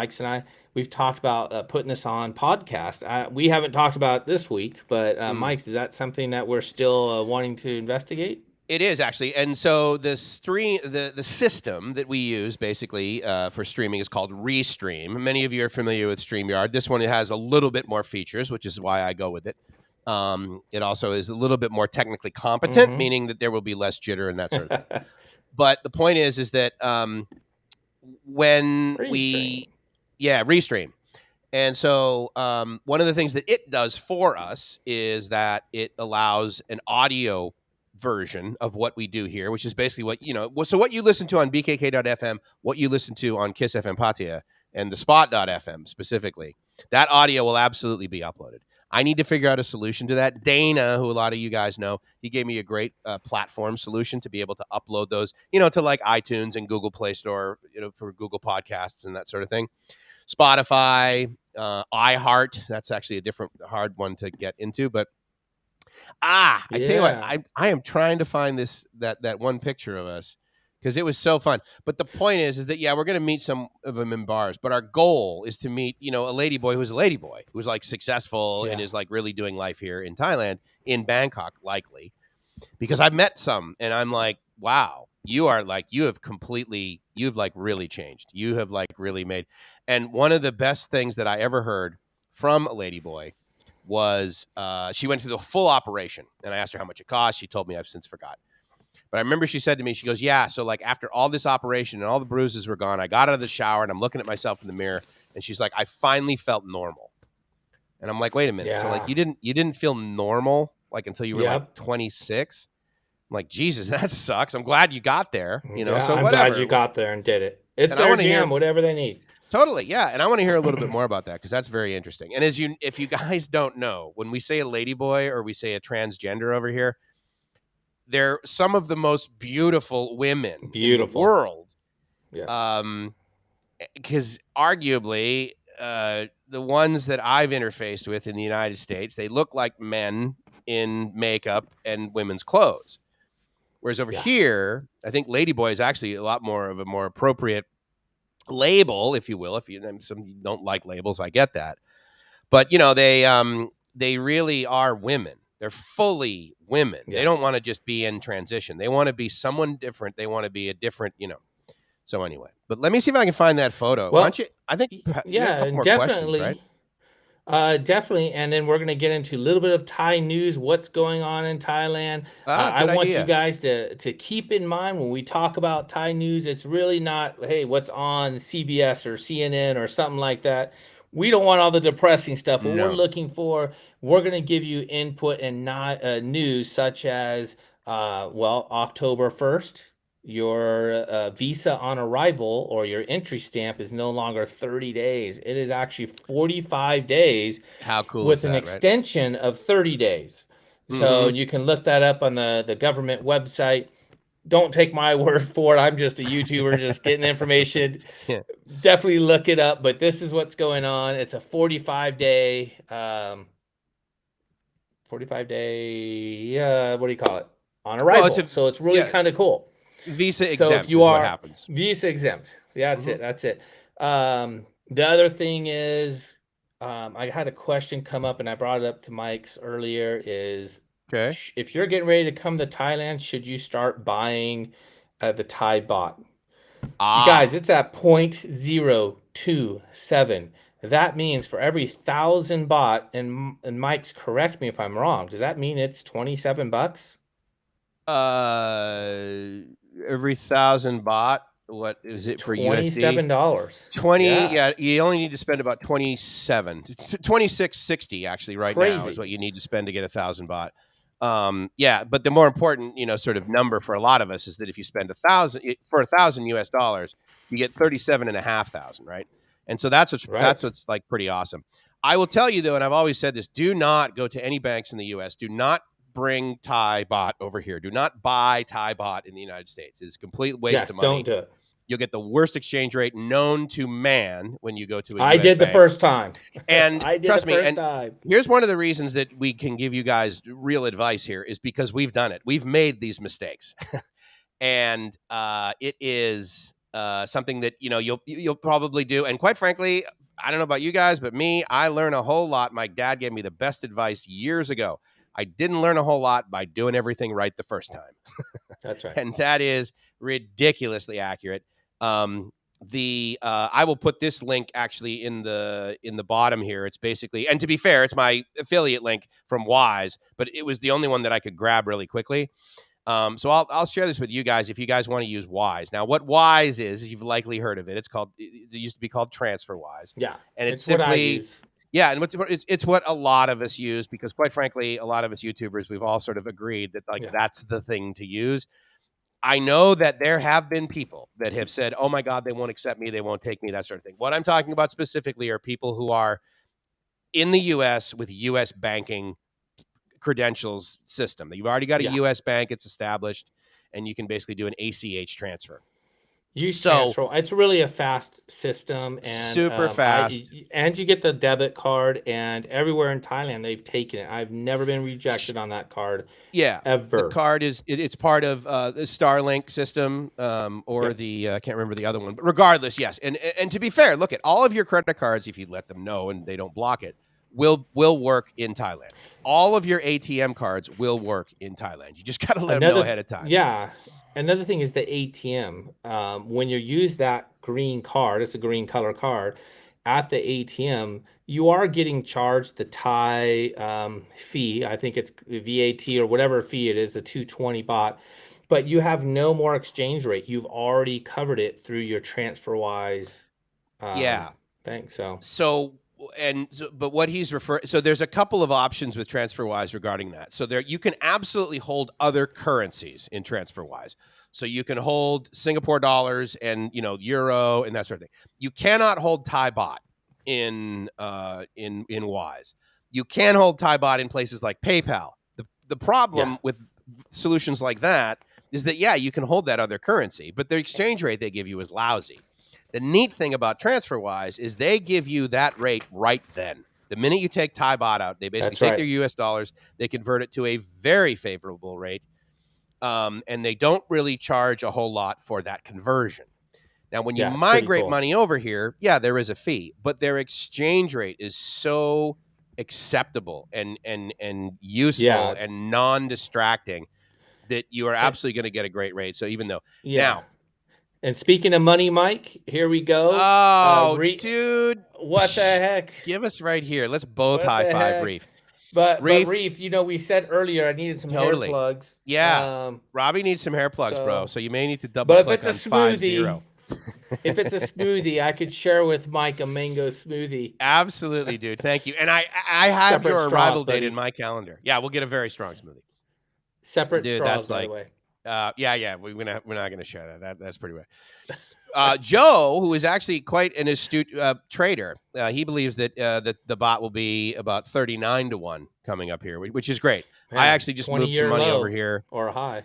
B: we've talked about putting this on podcast. We haven't talked about it this week, but Mike's, is that something that we're still wanting to investigate?
A: It is actually, and so the system that we use basically for streaming is called Restream. Many of you are familiar with StreamYard. This one has a little bit more features, which is why I go with it. It also is a little bit more technically competent, meaning that there will be less jitter and that sort of thing. But the point is that when Restream. And so one of the things that it does for us is that it allows an audio version of what we do here, which is basically what, so what you listen to on bkk.fm, what you listen to on Kiss FM Patia and the spot.fm specifically, that audio will absolutely be uploaded. I need to figure out a solution to that. Dana, who a lot of you guys know, he gave me a great platform solution to be able to upload those, to like iTunes and Google Play Store, for Google Podcasts and that sort of thing. Spotify, iHeart. That's actually a different hard one to get into, but I tell you what, I am trying to find that one picture of us because it was so fun. But the point is that we're going to meet some of them in bars, but our goal is to meet a ladyboy who's a ladyboy who's like successful and is like really doing life here in Thailand, in Bangkok, likely, because I've met some and I'm like, wow, you've like really changed. You have like really made. And one of the best things that I ever heard from a ladyboy was she went through the full operation, and I asked her how much it cost. She told me, I've since forgot. But I remember she said to me, she goes, yeah, so like after all this operation and all the bruises were gone, I got out of the shower and I'm looking at myself in the mirror, and she's like, I finally felt normal. And I'm like, wait a minute. So like you didn't feel normal like until you were like 26? I'm like, Jesus, that sucks. I'm glad you got there. So
B: I'm
A: whatever.
B: glad you got there and did it. It's their jam, whatever they need.
A: Totally, yeah. And I want to hear a little bit more about that because that's very interesting. And if you guys don't know, when we say a ladyboy or we say a transgender over here, they're some of the most beautiful women in the world. Yeah. Because arguably, the ones that I've interfaced with in the United States, they look like men in makeup and women's clothes. Whereas over here, I think ladyboy is actually a lot more of a more appropriate label, if you will. If you some don't like labels, I get that, but they really are women. They're fully women. They don't want to just be in transition. They want to be someone different. They want to be a different, So anyway, but let me see if I can find that photo.
B: Well,
A: why don't you? I think you have a couple more
B: definitely.
A: Questions, right?
B: Definitely, and then we're going to get into a little bit of Thai news, what's going on in Thailand. I want you guys to keep in mind when we talk about Thai news, it's really not, hey, what's on CBS or CNN or something like that. We don't want all the depressing stuff. What we're looking for, we're going to give you input and not news such as, October 1st. Your visa on arrival or your entry stamp is no longer 30 days. It is actually 45 days.
A: How cool
B: with
A: is that,
B: an extension of 30 days. So you can look that up on the government website. Don't take my word for it. I'm just a YouTuber just getting information. Definitely look it up, but this is what's going on. It's a 45-day, what do you call it? On arrival. So it's really kind of cool.
A: Visa exempt so if you are, what happens.
B: Visa exempt. Yeah, that's it. The other thing is, I had a question come up and I brought it up to Mike's earlier is, if you're getting ready to come to Thailand, should you start buying the Thai baht? You guys, it's at 0.027. That means for every 1,000 baht, and Mike's, correct me if I'm wrong, does that mean it's $27?
A: Every 1,000 baht, what is it for USD?
B: $27.
A: 20. Yeah, you only need to spend about 26.60 actually right now is what you need to spend to get 1,000 baht. But the more important, sort of number for a lot of us is that if you spend 1,000 for $1,000 US, you get 37,500, right? And so that's what's like pretty awesome. I will tell you though, and I've always said this: do not go to any banks in the U.S. Do not bring Thai baht over here. Do not buy Thai baht in the United States. It's a complete waste of money.
B: Don't do it.
A: You'll get the worst exchange rate known to man when you go to a
B: I
A: US
B: did
A: bank.
B: the first time.
A: And
B: I did
A: trust
B: the
A: me,
B: first
A: and
B: time.
A: Here's one of the reasons that we can give you guys real advice here is because we've done it. We've made these mistakes. And it is something that, you know, you'll probably do. And quite frankly, I don't know about you guys, but me, I learn a whole lot. My dad gave me the best advice years ago. I didn't learn a whole lot by doing everything right the first time.
B: That's right.
A: And that is ridiculously accurate. I will put this link actually in the bottom here. It's basically, and to be fair, it's my affiliate link from Wise, but it was the only one that I could grab really quickly. So I'll share this with you guys if you guys want to use Wise. Now, what Wise is, you've likely heard of it. It used to be called TransferWise.
B: Yeah,
A: and it's simply what I use. Yeah, and it's what a lot of us use because, quite frankly, a lot of us YouTubers, we've all sort of agreed that that's the thing to use. I know that there have been people that have said, "Oh my God, they won't accept me, they won't take me," that sort of thing. What I'm talking about specifically are people who are in the U.S. with U.S. banking credentials system. You've already got a U.S. bank; it's established, and you can basically do an ACH transfer.
B: Transfer. It's really a fast system, and
A: super fast.
B: And you get the debit card, and everywhere in Thailand they've taken it. I've never been rejected on that card.
A: Yeah,
B: ever.
A: The card it's part of the Starlink system, or the I can't remember the other one, but regardless, yes. And to be fair, look at all of your credit cards. If you let them know and they don't block it, will work in Thailand. All of your ATM cards will work in Thailand. You just got to let them know ahead of time.
B: Yeah. Another thing is the ATM. When you use that green card, it's a green color card, at the ATM, you are getting charged the Thai fee. I think it's VAT or whatever fee it is, the 220 baht. But you have no more exchange rate. You've already covered it through your TransferWise thing.
A: But what he's referring, so there's a couple of options with TransferWise regarding that. So there, you can absolutely hold other currencies in TransferWise. So you can hold Singapore dollars and, you know, euro and that sort of thing. You cannot hold Thai baht in Wise. You can hold Thai baht in places like PayPal. The problem with solutions like that is that, you can hold that other currency, but the exchange rate they give you is lousy. The neat thing about TransferWise is they give you that rate right then. The minute you take Thai baht out, they basically take their US dollars, they convert it to a very favorable rate, and they don't really charge a whole lot for that conversion. Now, when you migrate money over here, there is a fee, but their exchange rate is so acceptable and useful and non-distracting that you are absolutely going to get a great rate. So even though now.
B: And speaking of money, Mike, here we go.
A: Oh, dude.
B: What the heck?
A: Give us right here. Let's both high five Reef.
B: But Reef, you know, we said earlier I needed some hair plugs.
A: Yeah. Robbie needs some hair plugs, bro. So you may need to double click on 50.
B: If it's a smoothie, I could share with Mike a mango smoothie.
A: Absolutely, dude. Thank you. And I have your arrival date in my calendar. Yeah, we'll get a very strong smoothie.
B: Separate straws, by the way.
A: We're not going to share that. That's pretty weird. Joe, who is actually quite an astute trader, he believes that the bot will be about 39-1 coming up here, which is great. Man, I actually just moved some money over here,
B: or high.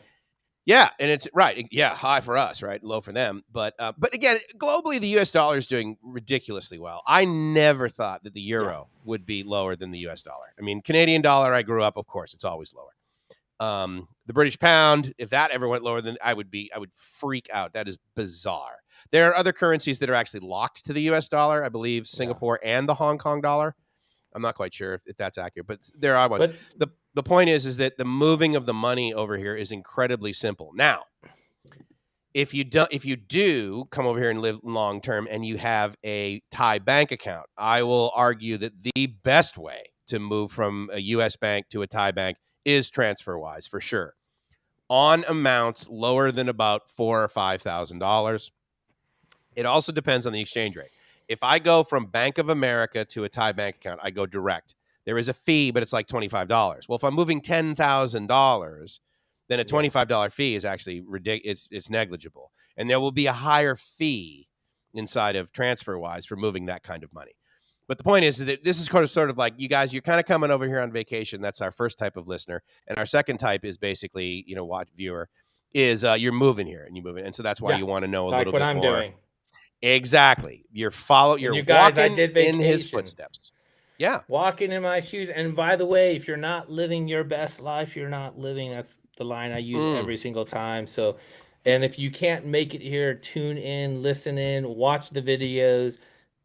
A: Yeah, and it's right. Yeah, high for us, right? Low for them. But again, globally, the U.S. dollar is doing ridiculously well. I never thought that the euro would be lower than the U.S. dollar. I mean, Canadian dollar, I grew up, of course, it's always lower. The British pound, if that ever went lower, then I would freak out. That is bizarre. There are other currencies that are actually locked to the US dollar. I believe Singapore and the Hong Kong dollar. I'm not quite sure if that's accurate, but there are ones. But the point is that the moving of the money over here is incredibly simple. Now, if you do come over here and live long term and you have a Thai bank account, I will argue that the best way to move from a US bank to a Thai bank is TransferWise for sure, on amounts lower than about $4,000 or $5,000. It also depends on the exchange rate. If I go from Bank of America to a Thai bank account, I go direct. There is a fee, but it's like $25. Well, if I'm moving $10,000, then a $25 fee is actually ridiculous. It's negligible, and there will be a higher fee inside of TransferWise for moving that kind of money. But the point is that this is sort of like, you guys, you're kind of coming over here on vacation. That's our first type of listener. And our second type is basically, viewer, is you're moving here and you move in. And so that's why you want to know a little bit more.
B: Doing.
A: Exactly. You're
B: you guys,
A: walking
B: I did vacation.
A: in his footsteps. Yeah.
B: Walking in my shoes. And by the way, if you're not living your best life, you're not living. That's the line I use every single time. So, and if you can't make it here, tune in, listen in, watch the videos,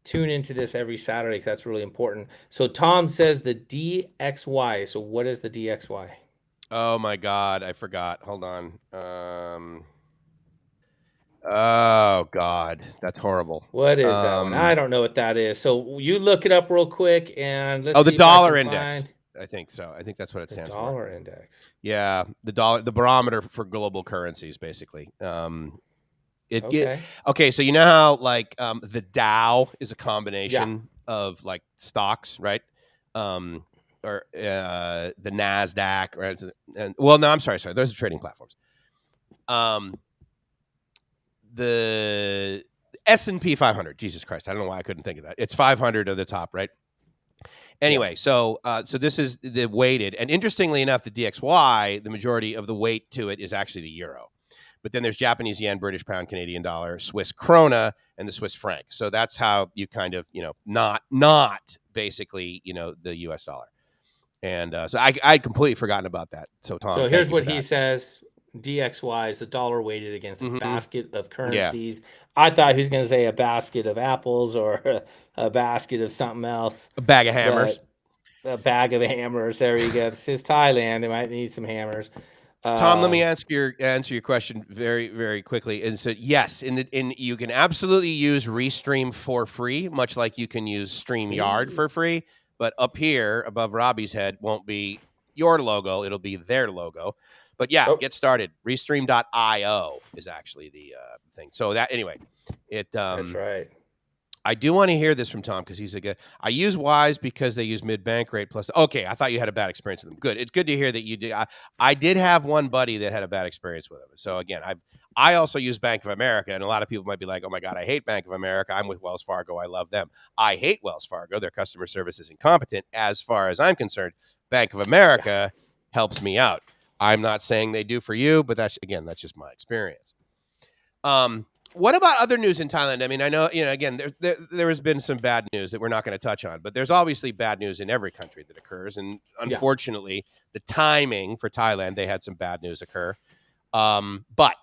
B: tune into this every Saturday, because that's really important. So Tom says the DXY. So what is the DXY?
A: Oh my God, I forgot. Hold on. Oh God, that's horrible.
B: What is that one? I don't know what that is. So you look it up real quick and let's see.
A: The dollar index. I think so. I think that's what it stands for.
B: Dollar index.
A: Yeah, the barometer for global currencies, basically. Okay, so you know how like the Dow is a combination of like stocks, right? Or the NASDAQ, right? And well, no, I'm sorry, those are trading platforms. The S&P 500. Jesus Christ, I don't know why I couldn't think of that. It's 500 at the top, right? Anyway, so this is the weighted, and interestingly enough, the DXY, the majority of the weight to it is actually the euro. But then there's Japanese yen, British pound, Canadian dollar, Swiss krona, and the Swiss franc. So that's how you kind of, not basically, the US dollar. And so I'd completely forgotten about that. So Tom,
B: so here's what he says. DXY is the dollar weighted against a basket of currencies. Yeah. I thought he was going to say a basket of apples or a basket of something else.
A: A bag of hammers.
B: A bag of hammers. There you go. This is Thailand. They might need some hammers.
A: Tom, let me answer your question very, very quickly. And so, yes, you can absolutely use Restream for free, much like you can use StreamYard for free. But up here above Robbie's head won't be your logo; it'll be their logo. But yeah, get started. Restream.io is actually the thing. So that anyway,
B: that's right.
A: I do want to hear this from Tom because he's a good. I use Wise because they use mid-bank rate plus. Okay, I thought you had a bad experience with them. Good. It's good to hear that you did. I did have one buddy that had a bad experience with them. So again, I also use Bank of America, and a lot of people might be like, "Oh my God, I hate Bank of America. I'm with Wells Fargo. I love them." I hate Wells Fargo. Their customer service is incompetent. As far as I'm concerned, Bank of America helps me out. I'm not saying they do for you, but that's just my experience. What about other news in Thailand? I mean, I know, again, there has been some bad news that we're not going to touch on, but there's obviously bad news in every country that occurs. And unfortunately, the timing for Thailand, they had some bad news occur. But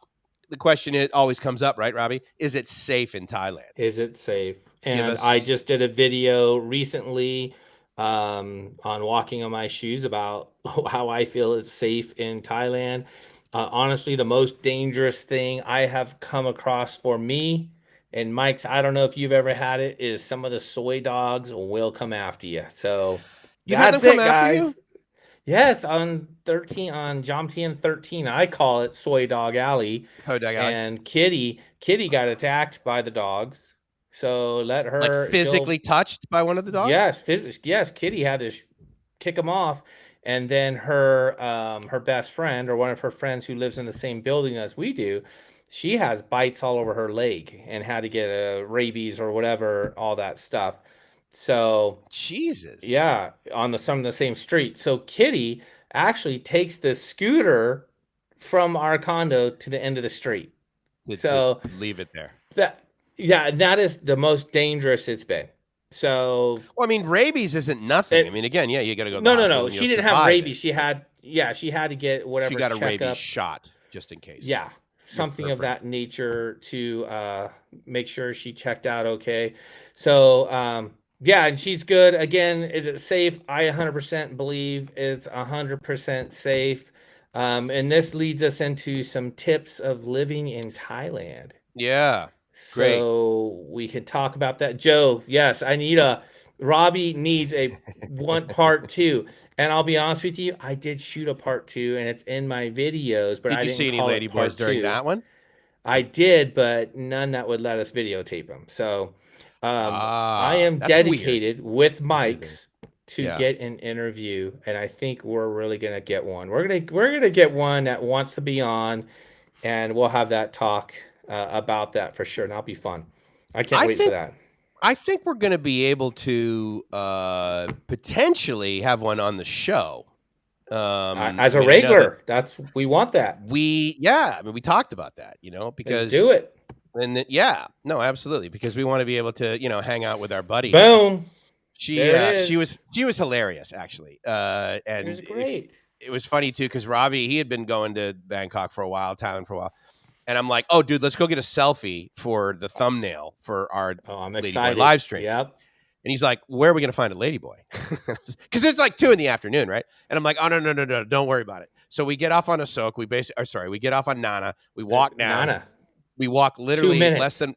A: the question always comes up, right, Robbie? Is it safe in Thailand?
B: Is it safe? And I just did a video recently on walking on my shoes about how I feel is safe in Thailand. Honestly, the most dangerous thing I have come across for me, and Mike's, I don't know if you've ever had it, is some of the soy dogs will come after you. So
A: you had them come after you?
B: Yes, on Jomtien 13, I call it Soy Dog Alley. And Kitty got attacked by the dogs. So let her,
A: like, physically touched by one of the dogs.
B: Yes. Kitty had to kick him off, and then her best friend, or one of her friends who lives in the same building as we do, she has bites all over her leg and had to get a rabies or whatever, all that stuff. So
A: Jesus,
B: on some of the same street. So Kitty actually takes the scooter from our condo to the end of the street.
A: Just leave it there.
B: That is the most dangerous it's been. So,
A: well, I mean, rabies isn't nothing. I mean, again, you got to go to the hospital.
B: No. She didn't have rabies. She had to get whatever.
A: She got a rabies shot just in case.
B: Yeah, something of that nature to make sure she checked out okay. So, and she's good. Again, is it safe? I 100% believe it's 100% safe. And this leads us into some tips of living in Thailand.
A: Yeah.
B: So we could talk about that. Joe, yes, Robbie needs a part 2. And I'll be honest with you, I did shoot a part 2 and it's in my videos, but
A: did you see any ladyboys during that one?
B: I did, but none that would let us videotape them. So I am dedicated with Mike's to get an interview, and I think we're really gonna get one. We're gonna get one that wants to be on, and we'll have that talk about that for sure, and that'll be fun. I can't wait for that.
A: I think we're going to be able to potentially have one on the show.
B: As a regular, we want that.
A: We talked about that, because
B: let's do it.
A: And no, absolutely, because we want to be able to, hang out with our buddy.
B: Boom.
A: She was hilarious, actually. And
B: it was great.
A: It was funny too, because Robbie, he had been going to Bangkok for a while, Thailand for a while. And I'm like, oh, dude, let's go get a selfie for the thumbnail for our Ladyboy live stream.
B: Yep.
A: And he's like, where are we going to find a Ladyboy? Because it's like 2 p.m, right? And I'm like, oh, no, don't worry about it. So we get off on Asok. We get off on Nana. We walk down.
B: Nana.
A: We walk literally
B: 2 minutes.
A: less than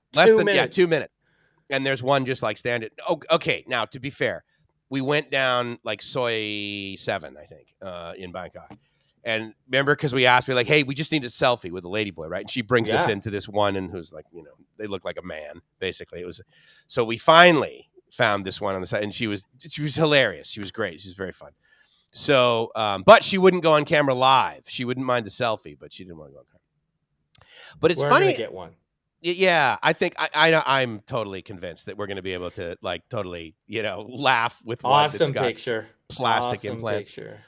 A: 2 minutes. And there's one just like standing. Oh, okay. Now, to be fair, we went down like Soi 7, I think, in Bangkok. And remember, because we asked, we're like, hey, we just need a selfie with a Ladyboy, right? And she brings us into this one, and who's like, they look like a man, basically. So we finally found this one on the side, and she was hilarious. She was great. She was very fun. So, but she wouldn't go on camera live. She wouldn't mind a selfie, but she didn't want to go on camera. But it's funny.
B: We're gonna get one.
A: Yeah, I think I'm totally convinced that we're going to be able to totally, laugh with one that's got plastic implants.
B: Picture.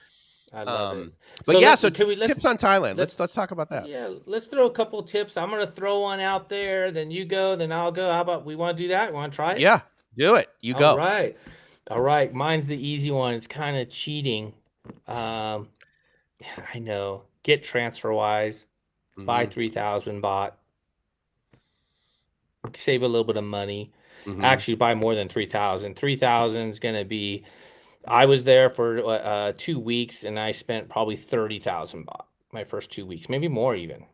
B: I love it.
A: But so tips on Thailand. Let's talk about that.
B: Yeah, let's throw a couple of tips. I'm going to throw one out there. Then you go. Then I'll go. How about we want to do that? Want to try it?
A: Yeah, do it. You go.
B: All right. Mine's the easy one. It's kind of cheating. I know. Get TransferWise. Buy 3,000 baht. Save a little bit of money. Actually, buy more than 3,000. 3,000 is going to be. I was there for 2 weeks, and I spent probably 30,000 baht my first 2 weeks, maybe more even.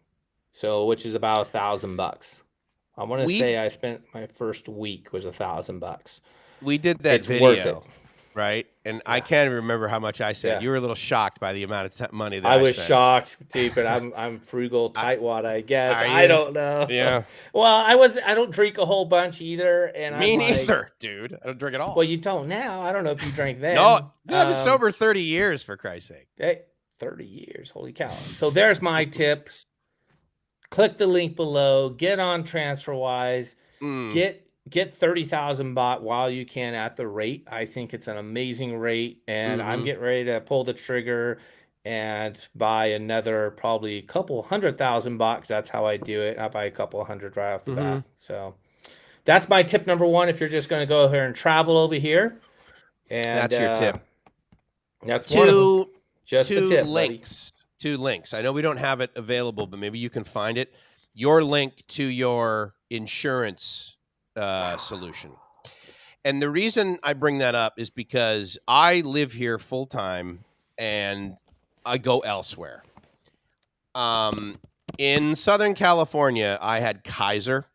B: So, which is about $1,000. I want to say I spent my first week was $1,000.
A: We did that video, right? And I can't even remember how much I said. You were a little shocked by the amount of money that I
B: was
A: spent.
B: Shocked, too, but I'm frugal, tightwad, I guess. I don't know.
A: Yeah.
B: Well, I don't drink a whole bunch either, and
A: me neither, dude. I don't drink at all.
B: Well, you don't now. I don't know if you drank then.
A: No, I've been sober 30 years, for Christ's sake.
B: Hey, 30 years, holy cow! So there's my tip. Click the link below. Get on TransferWise. Get 30,000 baht while you can at the rate. I think it's an amazing rate, and I'm getting ready to pull the trigger and buy another probably a couple 100,000 baht, because that's how I do it. I buy a couple 100 right off the bat. So that's my tip number one. If you're just going to go here and travel over here, and
A: that's your tip.
B: That's one of them. Just
A: two
B: the tip,
A: links. Buddy. 2 links. I know we don't have it available, but maybe you can find it. Your link to your insurance solution. And the reason I bring that up is because I live here full time and I go elsewhere. In Southern California, I had Kaiser,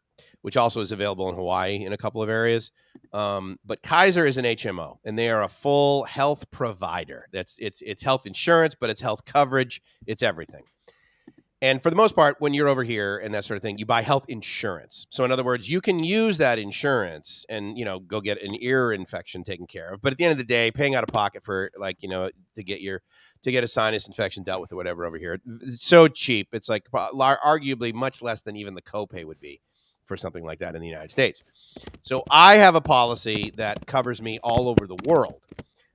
A: which also is available in Hawaii in a couple of areas. But Kaiser is an HMO, and they are a full health provider. It's health insurance, but it's health coverage. It's everything. And for the most part, when you're over here and that sort of thing, you buy health insurance. So in other words, you can use that insurance and, go get an ear infection taken care of. But at the end of the day, paying out of pocket for to get a sinus infection dealt with or whatever over here, it's so cheap. It's like arguably much less than even the copay would be for something like that in the United States. So I have a policy that covers me all over the world.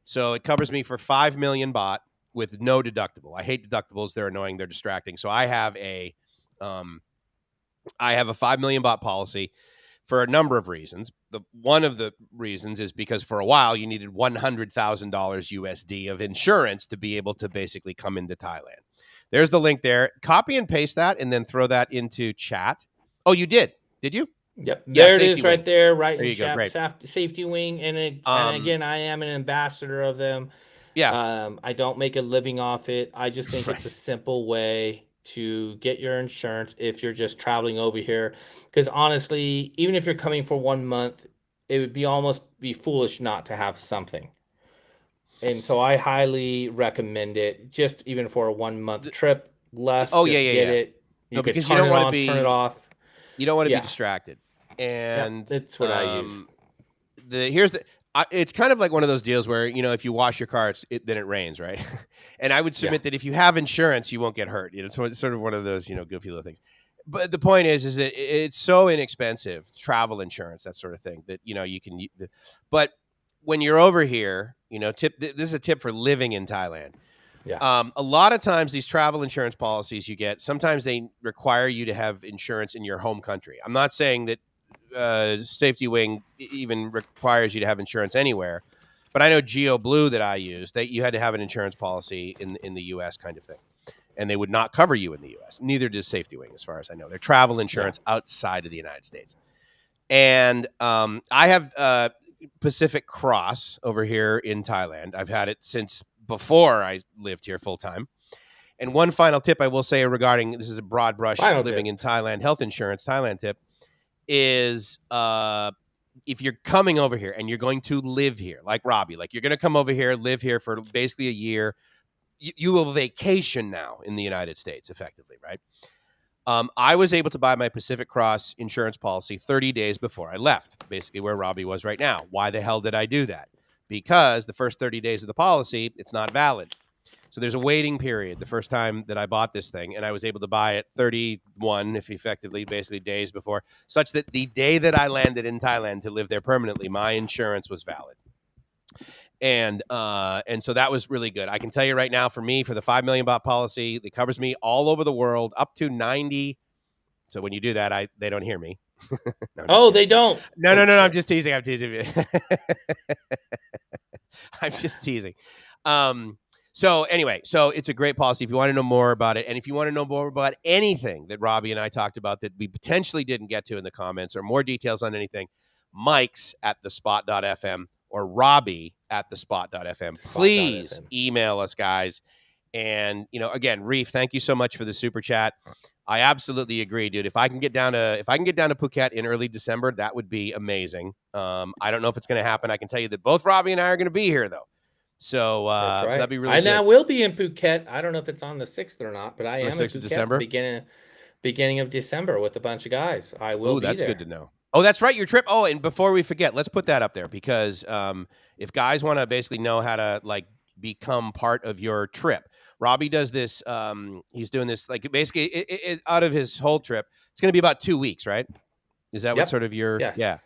A: So it covers me for 5 million baht. With no deductible. I hate deductibles. They're annoying. They're distracting. So I have a 5 million baht policy for a number of reasons. One of the reasons is because for a while you needed $100,000 USD of insurance to be able to basically come into Thailand. There's the link there. Copy and paste that and then throw that into chat. Oh, you did? Did you?
B: Yep. There it is right there. Right in
A: chat.
B: Safety Wing. And again, I am an ambassador of them.
A: Yeah.
B: I don't make a living off it. I just think it's a simple way to get your insurance if you're just traveling over here. Because honestly, even if you're coming for 1 month, it would almost be foolish not to have something. And so I highly recommend it, just even for a 1 month trip. Get it. You could turn it on, turn it off.
A: You don't want to be distracted. And
B: that's what I use.
A: It's kind of like one of those deals where, if you wash your car, then it rains, right? And I would submit that if you have insurance, you won't get hurt. It's sort of one of those, goofy little things. but the point is that it's so inexpensive, travel insurance, that sort of thing, that, you know, you can, but when you're over here, you know, this is a tip for living in Thailand.
B: Yeah.
A: A lot of times these travel insurance policies you get, sometimes they require you to have insurance in your home country. I'm not saying that Safety Wing even requires you to have insurance anywhere, but I know Geo Blue that I use, that you had to have an insurance policy in the U.S. kind of thing, and they would not cover you in the U.S. Neither does Safety Wing, as far as I know. They're travel insurance outside of the United States. And I have Pacific Cross over here in Thailand. I've had it since before I lived here full time. And one final tip I will say regarding, this is a broad brush living in Thailand, health insurance Thailand tip, is if you're coming over here and you're going to live here, like Robbie, like you're going to come over here, live here for basically a year, you will vacation now in the United States effectively, right? I was able to buy my Pacific Cross insurance policy 30 days before I left, basically where Robbie was right now. Why the hell did I do that? Because the first 30 days of the policy, it's not valid. So there's a waiting period the first time that I bought this thing, and I was able to buy it 31, if effectively, basically days before, such that the day that I landed in Thailand to live there permanently, my insurance was valid. And so that was really good. I can tell you right now, for me, for the 5 million baht policy, it covers me all over the world, up to 90. So when you do that, they don't hear me.
B: No, they don't.
A: No. I'm just teasing. I'm teasing. I'm just teasing. So anyway, so it's a great policy if you want to know more about it. And if you want to know more about anything that Robbie and I talked about that we potentially didn't get to in the comments, or more details on anything, Mike's at thespot.fm or Robbie at thespot.fm. Please email us, guys. And, you know, again, Reef, thank you so much for the super chat. I absolutely agree, dude. If I can get down to Phuket in early December, that would be amazing. I don't know if it's going to happen. I can tell you that both Robbie and I are going to be here, though. So,
B: that's right.
A: So that'd be really good.
B: I will be in Phuket. I don't know if it's on the 6th or not, but I am in Phuket
A: December?
B: beginning of December with a bunch of guys. I will be there.
A: That's good to know. Oh, that's right, your trip. Oh, and before we forget, let's put that up there, because if guys want to basically know how to, like, become part of your trip, Robbie does this. He's doing this, like, basically out of his whole trip, it's going to be about 2 weeks, right? Is that what sort of your?
B: Yes.
A: Yeah.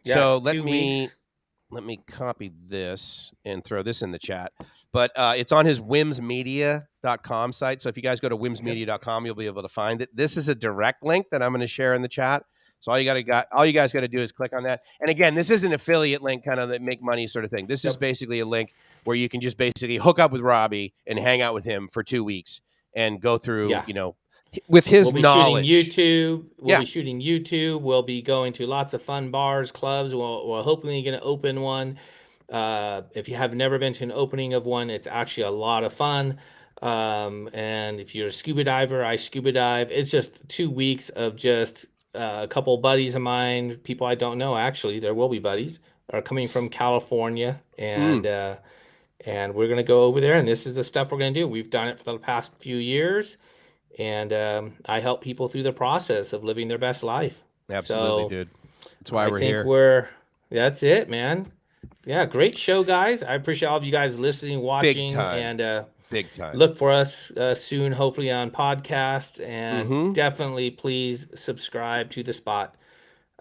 A: So let me copy this and throw this in the chat. But it's on his whimsmedia.com site. So if you guys go to whimsmedia.com, you'll be able to find it. This is a direct link that I'm going to share in the chat. So all you guys got to do is click on that. And again, this is an affiliate link, kind of that make money sort of thing. This is basically a link where you can just basically hook up with Robbie and hang out with him for 2 weeks and go through, you know, with his knowledge.
B: We'll be shooting YouTube. We'll be going to lots of fun bars, clubs. We're hopefully going to open one. If you have never been to an opening of one, it's actually a lot of fun. And if you're a scuba diver, I scuba dive. It's just 2 weeks of just a couple buddies of mine, people I don't know, actually, there will be buddies, are coming from California, and we're going to go over there, and this is the stuff we're going to do. We've done it for the past few years, and I help people through the process of living their best life.
A: Absolutely, dude. That's why we're here.
B: That's it, man. Yeah, great show, guys. I appreciate all of you guys listening, watching, and
A: big time.
B: Look for us soon, hopefully on podcasts, and definitely please subscribe to the Spot.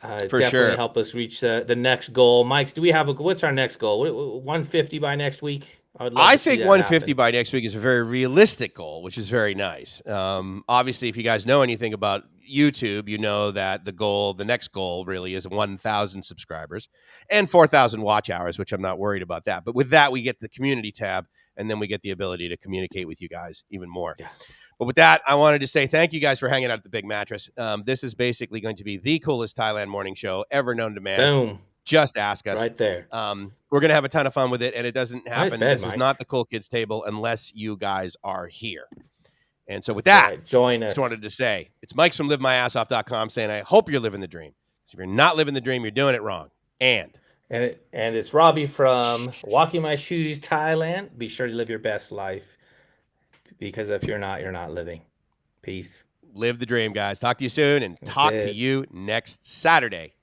B: Definitely help us reach the next goal. Mike's, what's our next goal? 150 by next week?
A: I think 150 by next week is a very realistic goal, which is very nice. Obviously, if you guys know anything about YouTube, you know that the next goal really is 1,000 subscribers and 4,000 watch hours, which I'm not worried about that. But with that, we get the community tab, and then we get the ability to communicate with you guys even more. Yeah. But with that, I wanted to say thank you guys for hanging out at the Big Mattress. This is basically going to be the coolest Thailand morning show ever known to man.
B: Boom.
A: Just ask us.
B: Right there.
A: We're going to have a ton of fun with it, and it doesn't happen. This is not the Cool Kids table unless you guys are here. And so with that,
B: join us.
A: Just wanted to say, it's Mike's from LiveMyAssOff.com saying, I hope you're living the dream. So if you're not living the dream, you're doing it wrong. And
B: it's Robbie from Walking My Shoes, Thailand. Be sure to live your best life, because if you're not, you're not living. Peace.
A: Live the dream, guys. Talk to you soon, and talk to you next Saturday.